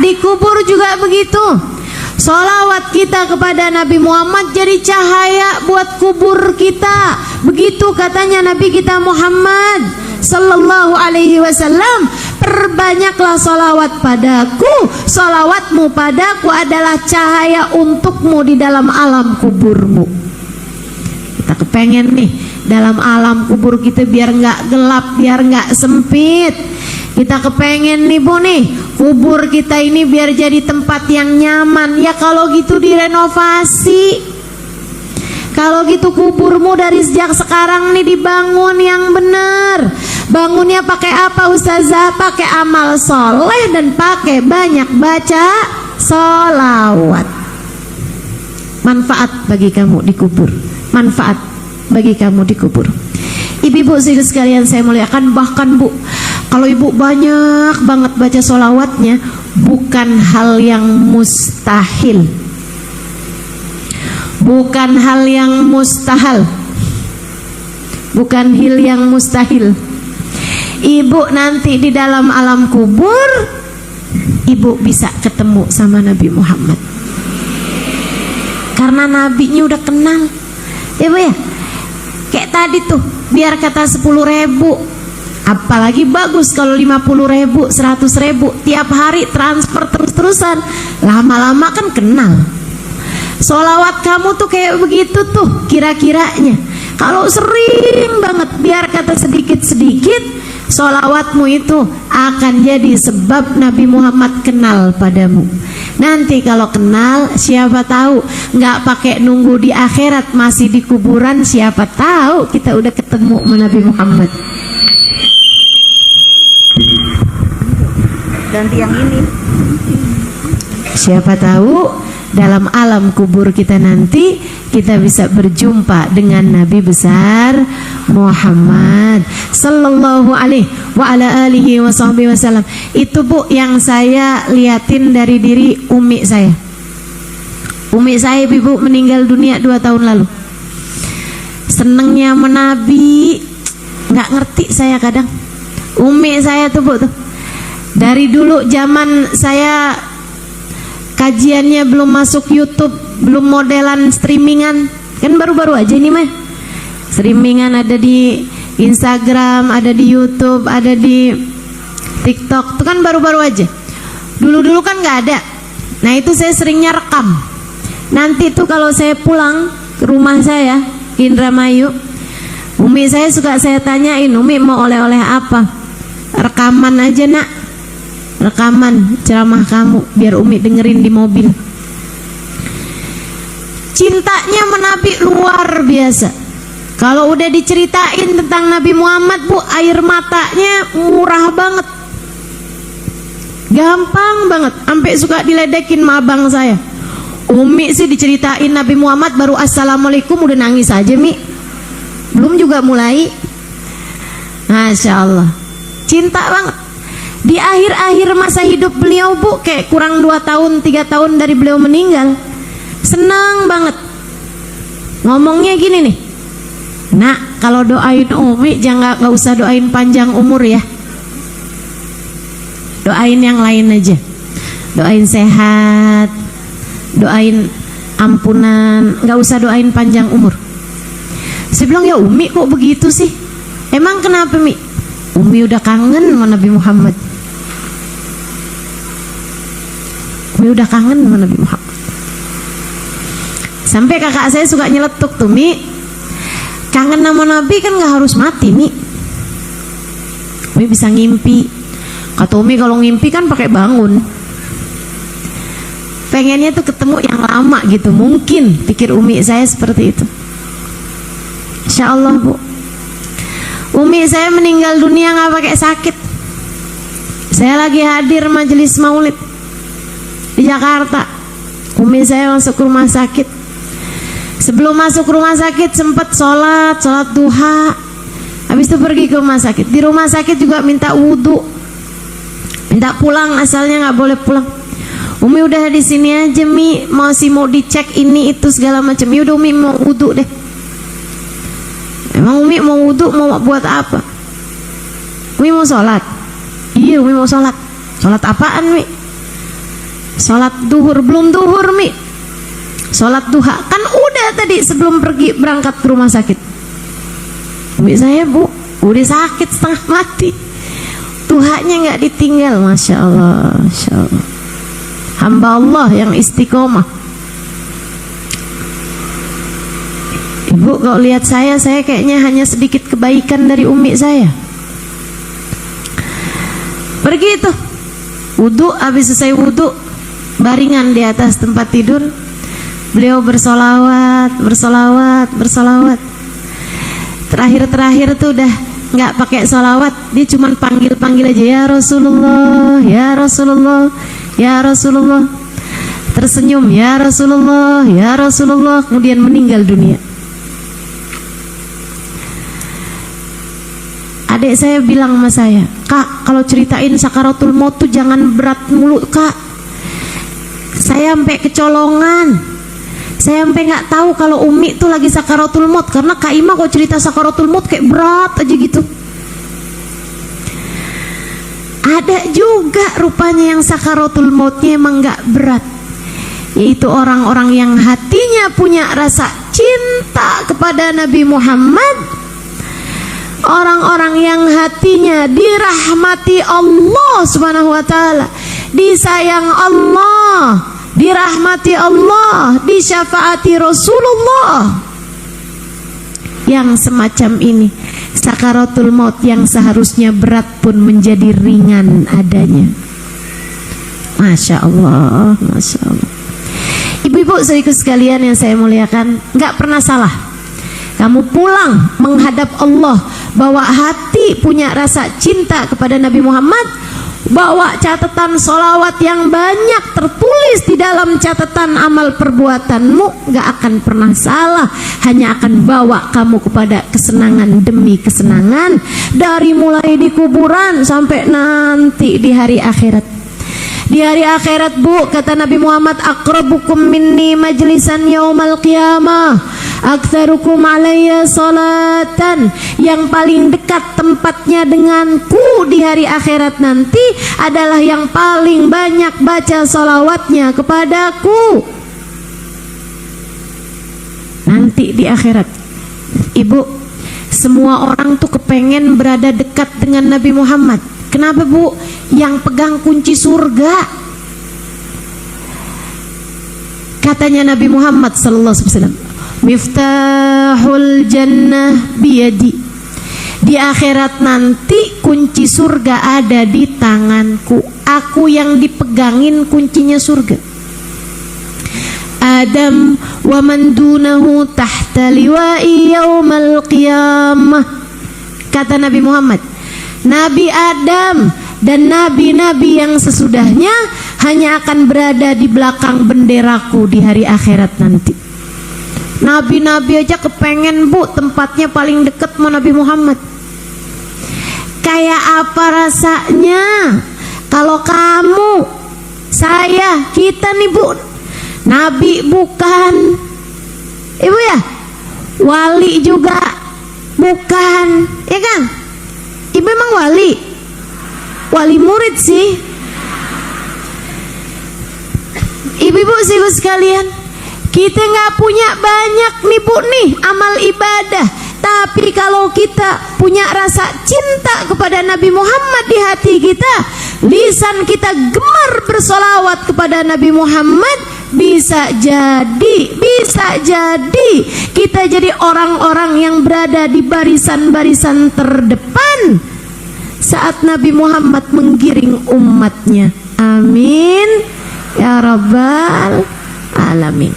di kubur juga begitu. Sholawat kita kepada Nabi Muhammad jadi cahaya buat kubur kita. Begitu katanya Nabi kita Muhammad sallallahu alaihi wasallam, perbanyaklah sholawat padaku, sholawatmu padaku adalah cahaya untukmu di dalam alam kuburmu. Kita kepengen nih dalam alam kubur kita biar nggak gelap, biar nggak sempit. Kita kepengen nih bu nih, kubur kita ini biar jadi tempat yang nyaman. Ya kalau gitu direnovasi. Kalau gitu kuburmu dari sejak sekarang nih dibangun yang benar. Bangunnya pakai apa ustazah? Pakai amal soleh dan pakai banyak baca sholawat. Manfaat bagi kamu di kubur, manfaat bagi kamu di kubur. Ibu-ibu sekalian saya muliakan, bahkan bu, kalau ibu banyak banget baca sholawatnya, bukan hal yang mustahil, bukan hal yang mustahil, bukan hal yang mustahil. Ibu nanti di dalam alam kubur, ibu bisa ketemu sama Nabi Muhammad, karena nabinya udah kenal. Ya bu ya, kayak tadi tuh, biar kata 10.000, apalagi bagus kalau 50.000, 100.000 tiap hari transfer terus-terusan, lama-lama kan kenal. Sholawat kamu tuh kayak begitu tuh kira-kiranya. Kalau sering banget, biar kata sedikit-sedikit, sholawatmu itu akan jadi sebab Nabi Muhammad kenal padamu. Nanti kalau kenal, siapa tahu nggak pakai nunggu di akhirat, masih di kuburan, siapa tahu kita udah ketemu sama Nabi Muhammad. Ganti yang ini. Siapa tahu dalam alam kubur kita nanti kita bisa berjumpa dengan Nabi besar Muhammad sallallahu alaihi wa ala alihi wa sahbihi wasallam. Itu Bu yang saya liatin dari diri umi saya. Umi saya ibu meninggal dunia 2 tahun lalu. Senengnya menabi, nggak ngerti saya kadang. Umi saya tuh Bu tuh. Dari dulu zaman saya kajiannya belum masuk YouTube, belum modelan streamingan, kan baru-baru aja ini mah. Streamingan ada di Instagram, ada di YouTube, ada di TikTok, itu kan baru-baru aja. Dulu-dulu kan nggak ada. Nah itu saya seringnya rekam. Nanti tuh kalau saya pulang ke rumah saya, Indramayu, umi saya suka saya tanyain, umi mau oleh-oleh apa? Rekaman aja nak, rekaman ceramah kamu biar umi dengerin di mobil. Cintanya menabi luar biasa. Kalau udah diceritain tentang Nabi Muhammad Bu, air matanya murah banget, gampang banget, sampai suka diledekin sama abang saya. Umi sih diceritain Nabi Muhammad baru assalamualaikum udah nangis aja Mi, belum juga mulai. Masya Allah, cinta banget. Di akhir-akhir masa hidup beliau Bu, kayak kurang 2 tahun 3 tahun dari beliau meninggal, senang banget. Ngomongnya gini nih, nak kalau doain umi jangan, nggak usah doain panjang umur ya, doain yang lain aja, doain sehat, doain ampunan, nggak usah doain panjang umur. Saya bilang ya umi kok begitu sih, emang kenapa Mi? Umi udah kangen sama Nabi Muhammad. Umi udah kangen sama Nabi Muhammad. Sampai kakak saya suka nyeletuk tuh, Mi, kangen sama Nabi kan gak harus mati Mi. Umi bisa ngimpi. Kata Umi kalau ngimpi kan pakai bangun. Pengennya tuh ketemu yang lama gitu. Mungkin pikir Umi saya seperti itu. Insya Allah Bu, umi saya meninggal dunia nggak pakai sakit. Saya lagi hadir majelis maulid di Jakarta. Umi saya masuk rumah sakit. Sebelum masuk rumah sakit sempat sholat duha. Habis itu pergi ke rumah sakit. Di rumah sakit juga minta wudhu, minta pulang, asalnya nggak boleh pulang. Umi udah di sini aja Mi, masih mau dicek ini itu segala macam. Ya udah Umi mau wudhu deh. Emang Umi mau wudhu mau buat apa? Umi mau sholat. Iya Umi mau sholat. Sholat apaan Mi? Sholat duhur. Belum duhur Mi, sholat duha. Kan udah tadi sebelum pergi berangkat ke rumah sakit. Umi saya Bu udah sakit setengah mati, duhanya nggak ditinggal. Masya Allah, Masya Allah. Hamba Allah yang istiqomah. Ibu kalau lihat saya kayaknya hanya sedikit kebaikan dari umi saya. Pergi tuh wudhu, habis selesai wudhu baringan di atas tempat tidur, beliau bersolawat. Terakhir tuh udah nggak pakai solawat, dia cuma panggil aja, ya Rasulullah, ya Rasulullah, ya Rasulullah. Tersenyum, ya Rasulullah, ya Rasulullah, kemudian meninggal dunia. Adik saya bilang sama saya, Kak, kalau ceritain sakaratul maut tuh jangan berat mulu Kak. Saya sampai kecolongan. Saya sampai nggak tahu kalau umi tuh lagi sakaratul maut, karena Kak Ima kok cerita sakaratul maut kayak berat aja gitu. Ada juga rupanya yang sakaratul mautnya emang nggak berat, yaitu orang-orang yang hatinya punya rasa cinta kepada Nabi Muhammad, orang-orang yang hatinya dirahmati Allah Subhanahu wa taala, disayang Allah, dirahmati Allah, disyafaati Rasulullah. yang semacam ini. Sakaratul maut yang seharusnya berat pun menjadi ringan adanya. Masya Allah, Masya Allah. Ibu-ibu saudaraku sekalian yang saya muliakan, gak pernah salah kamu pulang menghadap Allah, bawa hati punya rasa cinta kepada Nabi Muhammad, bawa catatan sholawat yang banyak tertulis di dalam catatan amal perbuatanmu, gak akan pernah salah. Hanya akan bawa kamu kepada kesenangan demi kesenangan, dari mulai di kuburan sampai nanti di hari akhirat. Di hari akhirat, Bu, kata Nabi Muhammad, aqrabukum minni majlisan yaumal qiyamah aktsarukum alayya salatan. Yang paling dekat tempatnya denganku di hari akhirat nanti adalah yang paling banyak baca salawatnya kepadaku. Nanti di akhirat, Ibu, semua orang tuh kepengen berada dekat dengan Nabi Muhammad. Kenapa, Bu? Yang pegang kunci surga. Katanya Nabi Muhammad sallallahu alaihi wasallam, miftahul jannah biyadi. Di akhirat nanti kunci surga ada di tanganku. Aku yang dipegangin kuncinya surga. Adam wa man dunahu tahta liwa'i yaumal qiyamah. Kata Nabi Muhammad, Nabi Adam dan nabi-nabi yang sesudahnya hanya akan berada di belakang benderaku di hari akhirat nanti. Nabi-nabi aja kepengen, Bu, tempatnya paling dekat sama Nabi Muhammad. Kayak apa rasanya kalau kamu, saya, kita nih, Bu, nabi bukan, Ibu ya, wali juga bukan, ya kan? Ibu emang wali? Wali murid sih. Ibu-ibu sekalian, kita nggak punya banyak nih, Bu, nih amal ibadah, tapi kalau kita punya rasa cinta kepada Nabi Muhammad di hati kita, lisan kita gemar bersolawat kepada Nabi Muhammad, bisa jadi kita jadi orang-orang yang berada di barisan-barisan terdepan saat Nabi Muhammad menggiring umatnya. Amin ya rabbal alamin.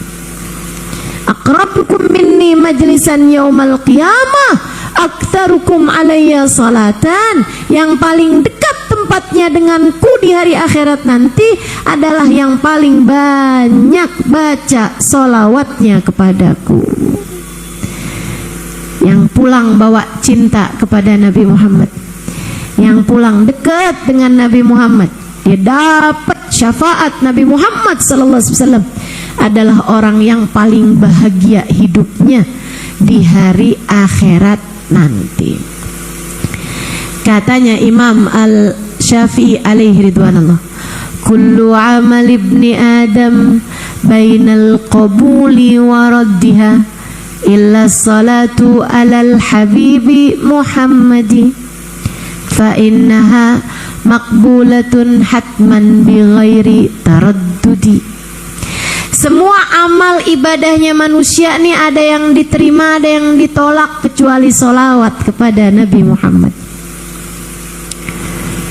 Aqrabukum minni majlisan yaumal qiyamah aktsarukum alayya salatan. Yang paling dekat tempatnya denganku di hari akhirat nanti adalah yang paling banyak baca solawatnya kepadaku. Yang pulang bawa cinta kepada Nabi Muhammad, yang pulang dekat dengan Nabi Muhammad, dia dapat syafaat Nabi Muhammad sallallahu alaihi wasallam, adalah orang yang paling bahagia hidupnya di hari akhirat nanti. Katanya Imam Al-Syafi'i alaihi ridwanullah, kullu amal ibni Adam bainal qabuli wa raddiha illa salatu alal habibi Muhammadi fa innaha maqbulatun hatman bi ghairi taraddudi. Semua amal ibadahnya manusia nih ada yang diterima, ada yang ditolak, kecuali solawat kepada Nabi Muhammad.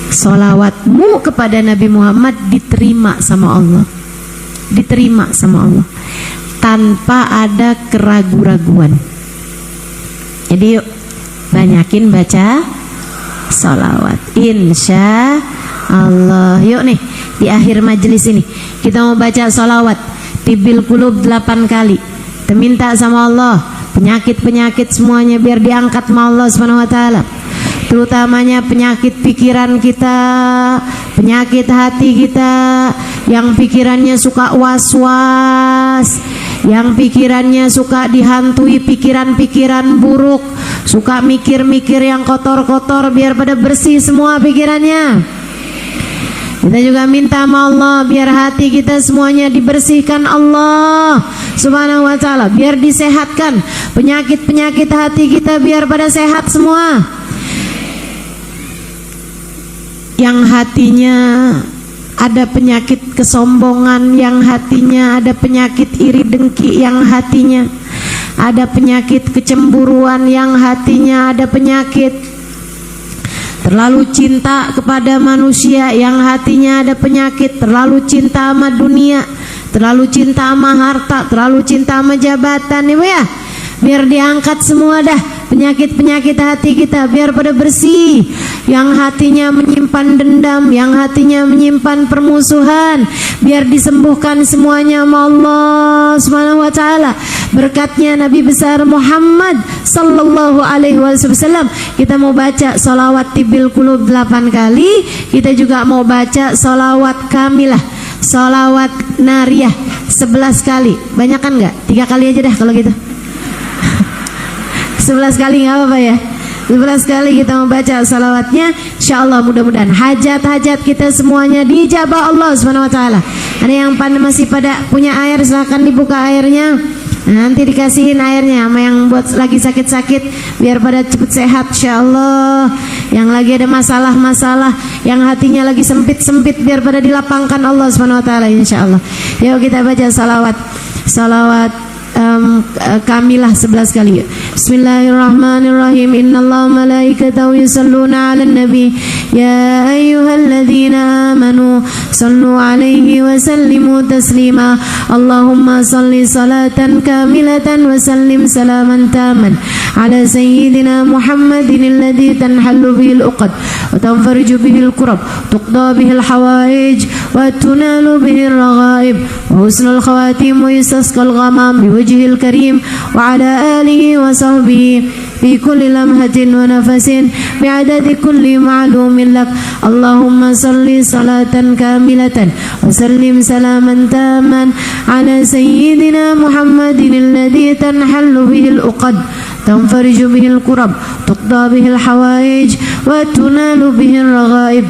Solawatmu kepada Nabi Muhammad diterima sama Allah, diterima sama Allah tanpa ada keraguan-raguan. Jadi yuk banyakin baca solawat, insya Allah. Yuk nih di akhir majelis ini kita mau baca solawat Tibbil Qulub 8 kali. Kita minta sama Allah penyakit-penyakit semuanya biar diangkat sama Allah Subhanahu wa taala. Terutamanya penyakit pikiran kita, penyakit hati kita, yang pikirannya suka was-was, yang pikirannya suka dihantui pikiran-pikiran buruk, suka mikir-mikir yang kotor-kotor, biar pada bersih semua pikirannya. Kita juga minta sama Allah biar hati kita semuanya dibersihkan Allah Subhanahu wa taala, biar disehatkan penyakit-penyakit hati kita, biar pada sehat semua. Yang hatinya ada penyakit kesombongan, yang hatinya ada penyakit iri dengki, yang hatinya ada penyakit kecemburuan, yang hatinya ada penyakit terlalu cinta kepada manusia, yang hatinya ada penyakit terlalu cinta sama dunia, terlalu cinta sama harta, terlalu cinta sama jabatan, Ibu ya. Biar diangkat semua dah penyakit-penyakit hati kita, biar pada bersih. Yang hatinya menyimpan dendam, yang hatinya menyimpan permusuhan, biar disembuhkan semuanya sama Allah Subhanahu wa taala. Berkatnya Nabi besar Muhammad sallallahu alaihi wasallam. Kita mau baca salawat tibil qulub 8 kali, kita juga mau baca salawat kamilah, salawat nariyah 11 kali. Banyak kan enggak? 3 kali aja dah kalau gitu. 11 kali nggak apa-apa ya. 11 kali kita membaca salawatnya. InsyaAllah mudah-mudahan hajat-hajat kita semuanya dijabah Allah Subhanahu wa taala. Ada yang masih pada punya air, silahkan dibuka airnya. Nanti dikasihin airnya sama yang buat lagi sakit-sakit, biar pada cepat sehat InsyaAllah. Yang lagi ada masalah-masalah, yang hatinya lagi sempit-sempit, biar pada dilapangkan Allah Subhanahu wa taala InsyaAllah. Yuk kita baca salawat kamilah 11 kali. Bismillahirrahmanirrahim. Innallaha malaikatahu yusalluna 'alan nabi ya ayyuhalladzina amanu sallu 'alaihi wa sallimu taslima. Allahumma salli salatan kamilatan wa sallim salaman taman ala sayyidina Muhammadin alladhi tanhallu bihil uqad wa tanfariju bihil kurab tuqda bihil hawaij wa tunalu bihil raghaib wa husnul khawatim wa yustasqal ghamam biwajhil karim wa ala alihi wa sahbihi fi kulli lamhatin wa nafasin bi'adadi kulli ma'lumin lak. Allahumma salli salatan kamilatan wa sallim salaman taman ala sayyidina Muhammadin alladhi tanhallu bihil uqad tanfariju bihil kurab tuqda bihil hawaij wa tunalu bihil raghaib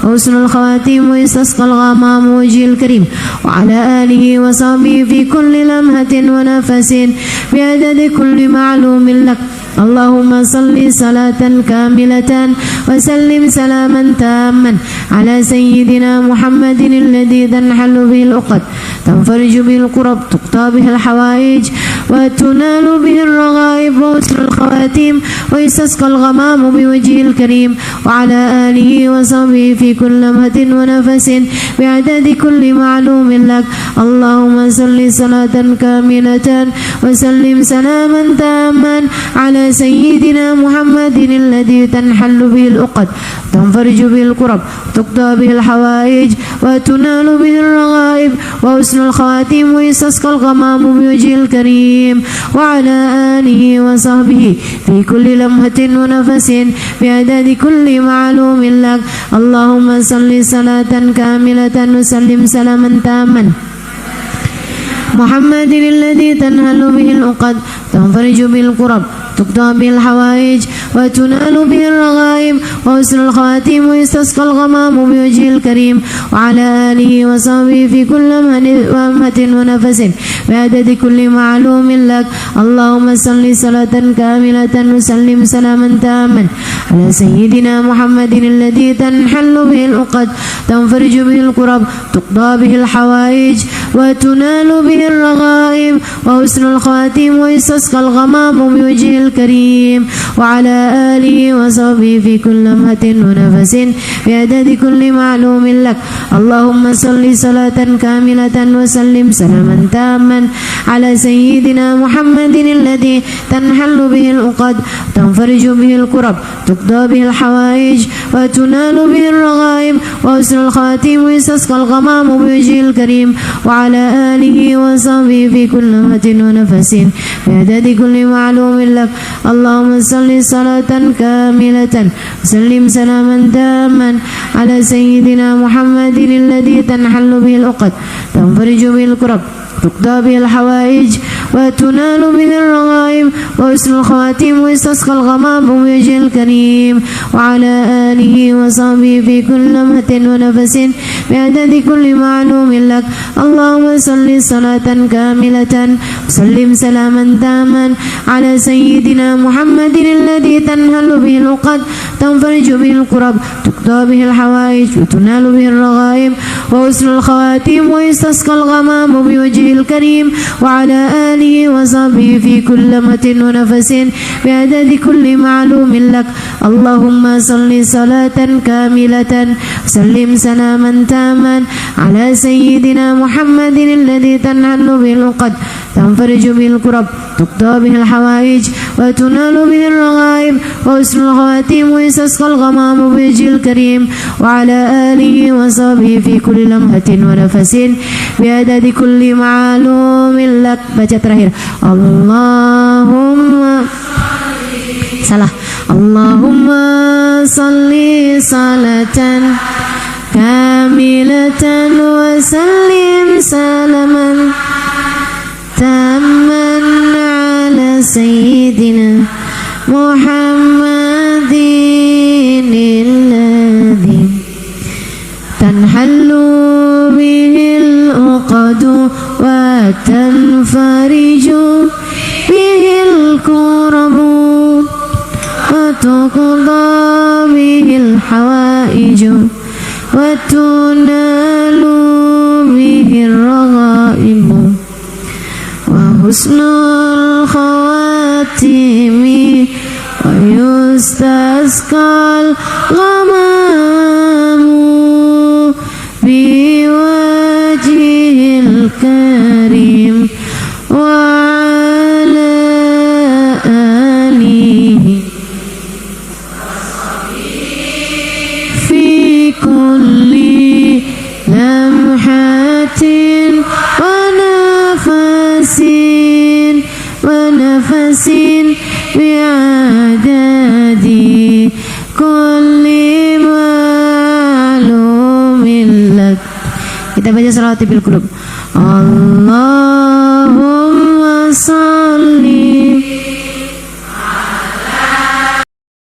husnul khawatim wa yastasqal ghamam wajhil karim wa ala alihi wa sahbihi fi kulli lamhatin wa nafasin bi'adadi kulli ma'lumin lak. Allahumma salli salatan kamilatan wa sallim salaman taman ala sayyidina Muhammadin alladhi tanhallu bihil uqad tanfariju bihil kurab tuqta bihil hawaij wa tunalu bihil raghaib wa husnul khawatim wa yastasqal ghamam biwajhil karim wa ala alihi wa sahbihi fi kulli lamhatin wa nafasin bi'adadi kulli ma'lumin lak. Allahumma salli salatan kamilatan wa sallim salaman taman ala sayyidina Muhammadin alladhi tanhallu bihil uqad tanfariju bihil kurab tuqda bihil hawaij wa tunalu bihil raghaib wa husnul khawatim wa yastasqal ghamam biwajhil karim wa ala alihi wa sahbihi fi kulli lamhatin wa nafasin bi'adadi kulli ma'lumin lak. Allahumma salli salatan kamilatan wa sallim salaman taman Muhammadin alladhi tanhallu bihil uqad tanfariju bihil kurab tuqda bihil hawaij wa tunalu bihil raghaib wa husnul khawatim wa yastasqal ghamam biwajhil karim wa ala alihi wa sahbihi fi kulli lamhatin wa nafasin bi'adadi kulli ma'lumin lak. Allahumma salli salatan kamilatan wa sallim salaman taman ala sayyidina Muhammadin alladhi tanhallu bihil uqad tanfariju bihil kurab tuqda bihil hawaij wa tunalu bihil raghaib wa husnul khawatim wa yastasqal ghamam biwajhil karim wa ala alihi wa sahbihi fi kulli lamhatin wa nafasin bi'adadi kulli ma'lumin lak. Allahumma salli salatan kamilatan wa sallim salaman taman ala sayyidina Muhammadin alladhi tanhallu bihil uqad tanfariju bihil kurab tuqda bihil hawaij wa tunalu bihil raghaib wa husnul khawatim wa yastasqal ghamam biwajhil karim wa ala alihi wa sahbihi fi kulli lamhatin wa nafasin bi'adadi kulli ma'lumin lak. Allahumma salli salatan kamilatan wa sallim salaman taman ala sayyidina Muhammadin alladhi tanhallu bihil uqad tanfariju bihil kurab tuqda bihil hawaij wa tunalu bihil raghaib wa husnul khawatim wa yastasqal ghamam biwajhil karim wa ala alihi wa sahbihi fi kulli lamhatin wa nafasin bi'adadi kulli ma'lumin lak. Allahumma salli salatan kamilatan wa sallim salaman taman ala sayyidina Muhammadin alladhi tanhallu bihil uqad تنفرج به الكرب تقضى به الحوائج وتنال به الرغائب وحسن الخواتيم ويستسقى الغمام بوجهه الكريم وعلى آله وصحبه في كل لمحة ونفس بعدد كل معلوم لك. اللهم صل صلاة كاملة وسلم سلاما تاما على سيدنا محمد الذي تنحل به العقد تنفرج به الكرب تقضى به الحوائج وتنال به الرغائب وحسن الخواتيم ويستسقى الغمام بوجهه الكريم وعلى آله وصحبه في كل لمحة ونفس بعدد كل معلوم لك. Baca terakhir Allahumma salah Allahumma salli salatan kamilatan wa sallim salaman tamman ala sayyidina Muhammadin alladhi tanhallu bihil uqadu wa tanfariju bihil kurabu wa tuqda bihil hawaiju wa tunalu bihil ragaibu wa husnul khawatimi wa yustasqal ghamamu biwajhil karim wa ala alihi fi kulli lamhatin wa nafasin bi'adadi kulli ma'lumin lak. Kita baca salawat bil qulub. Allahumma salli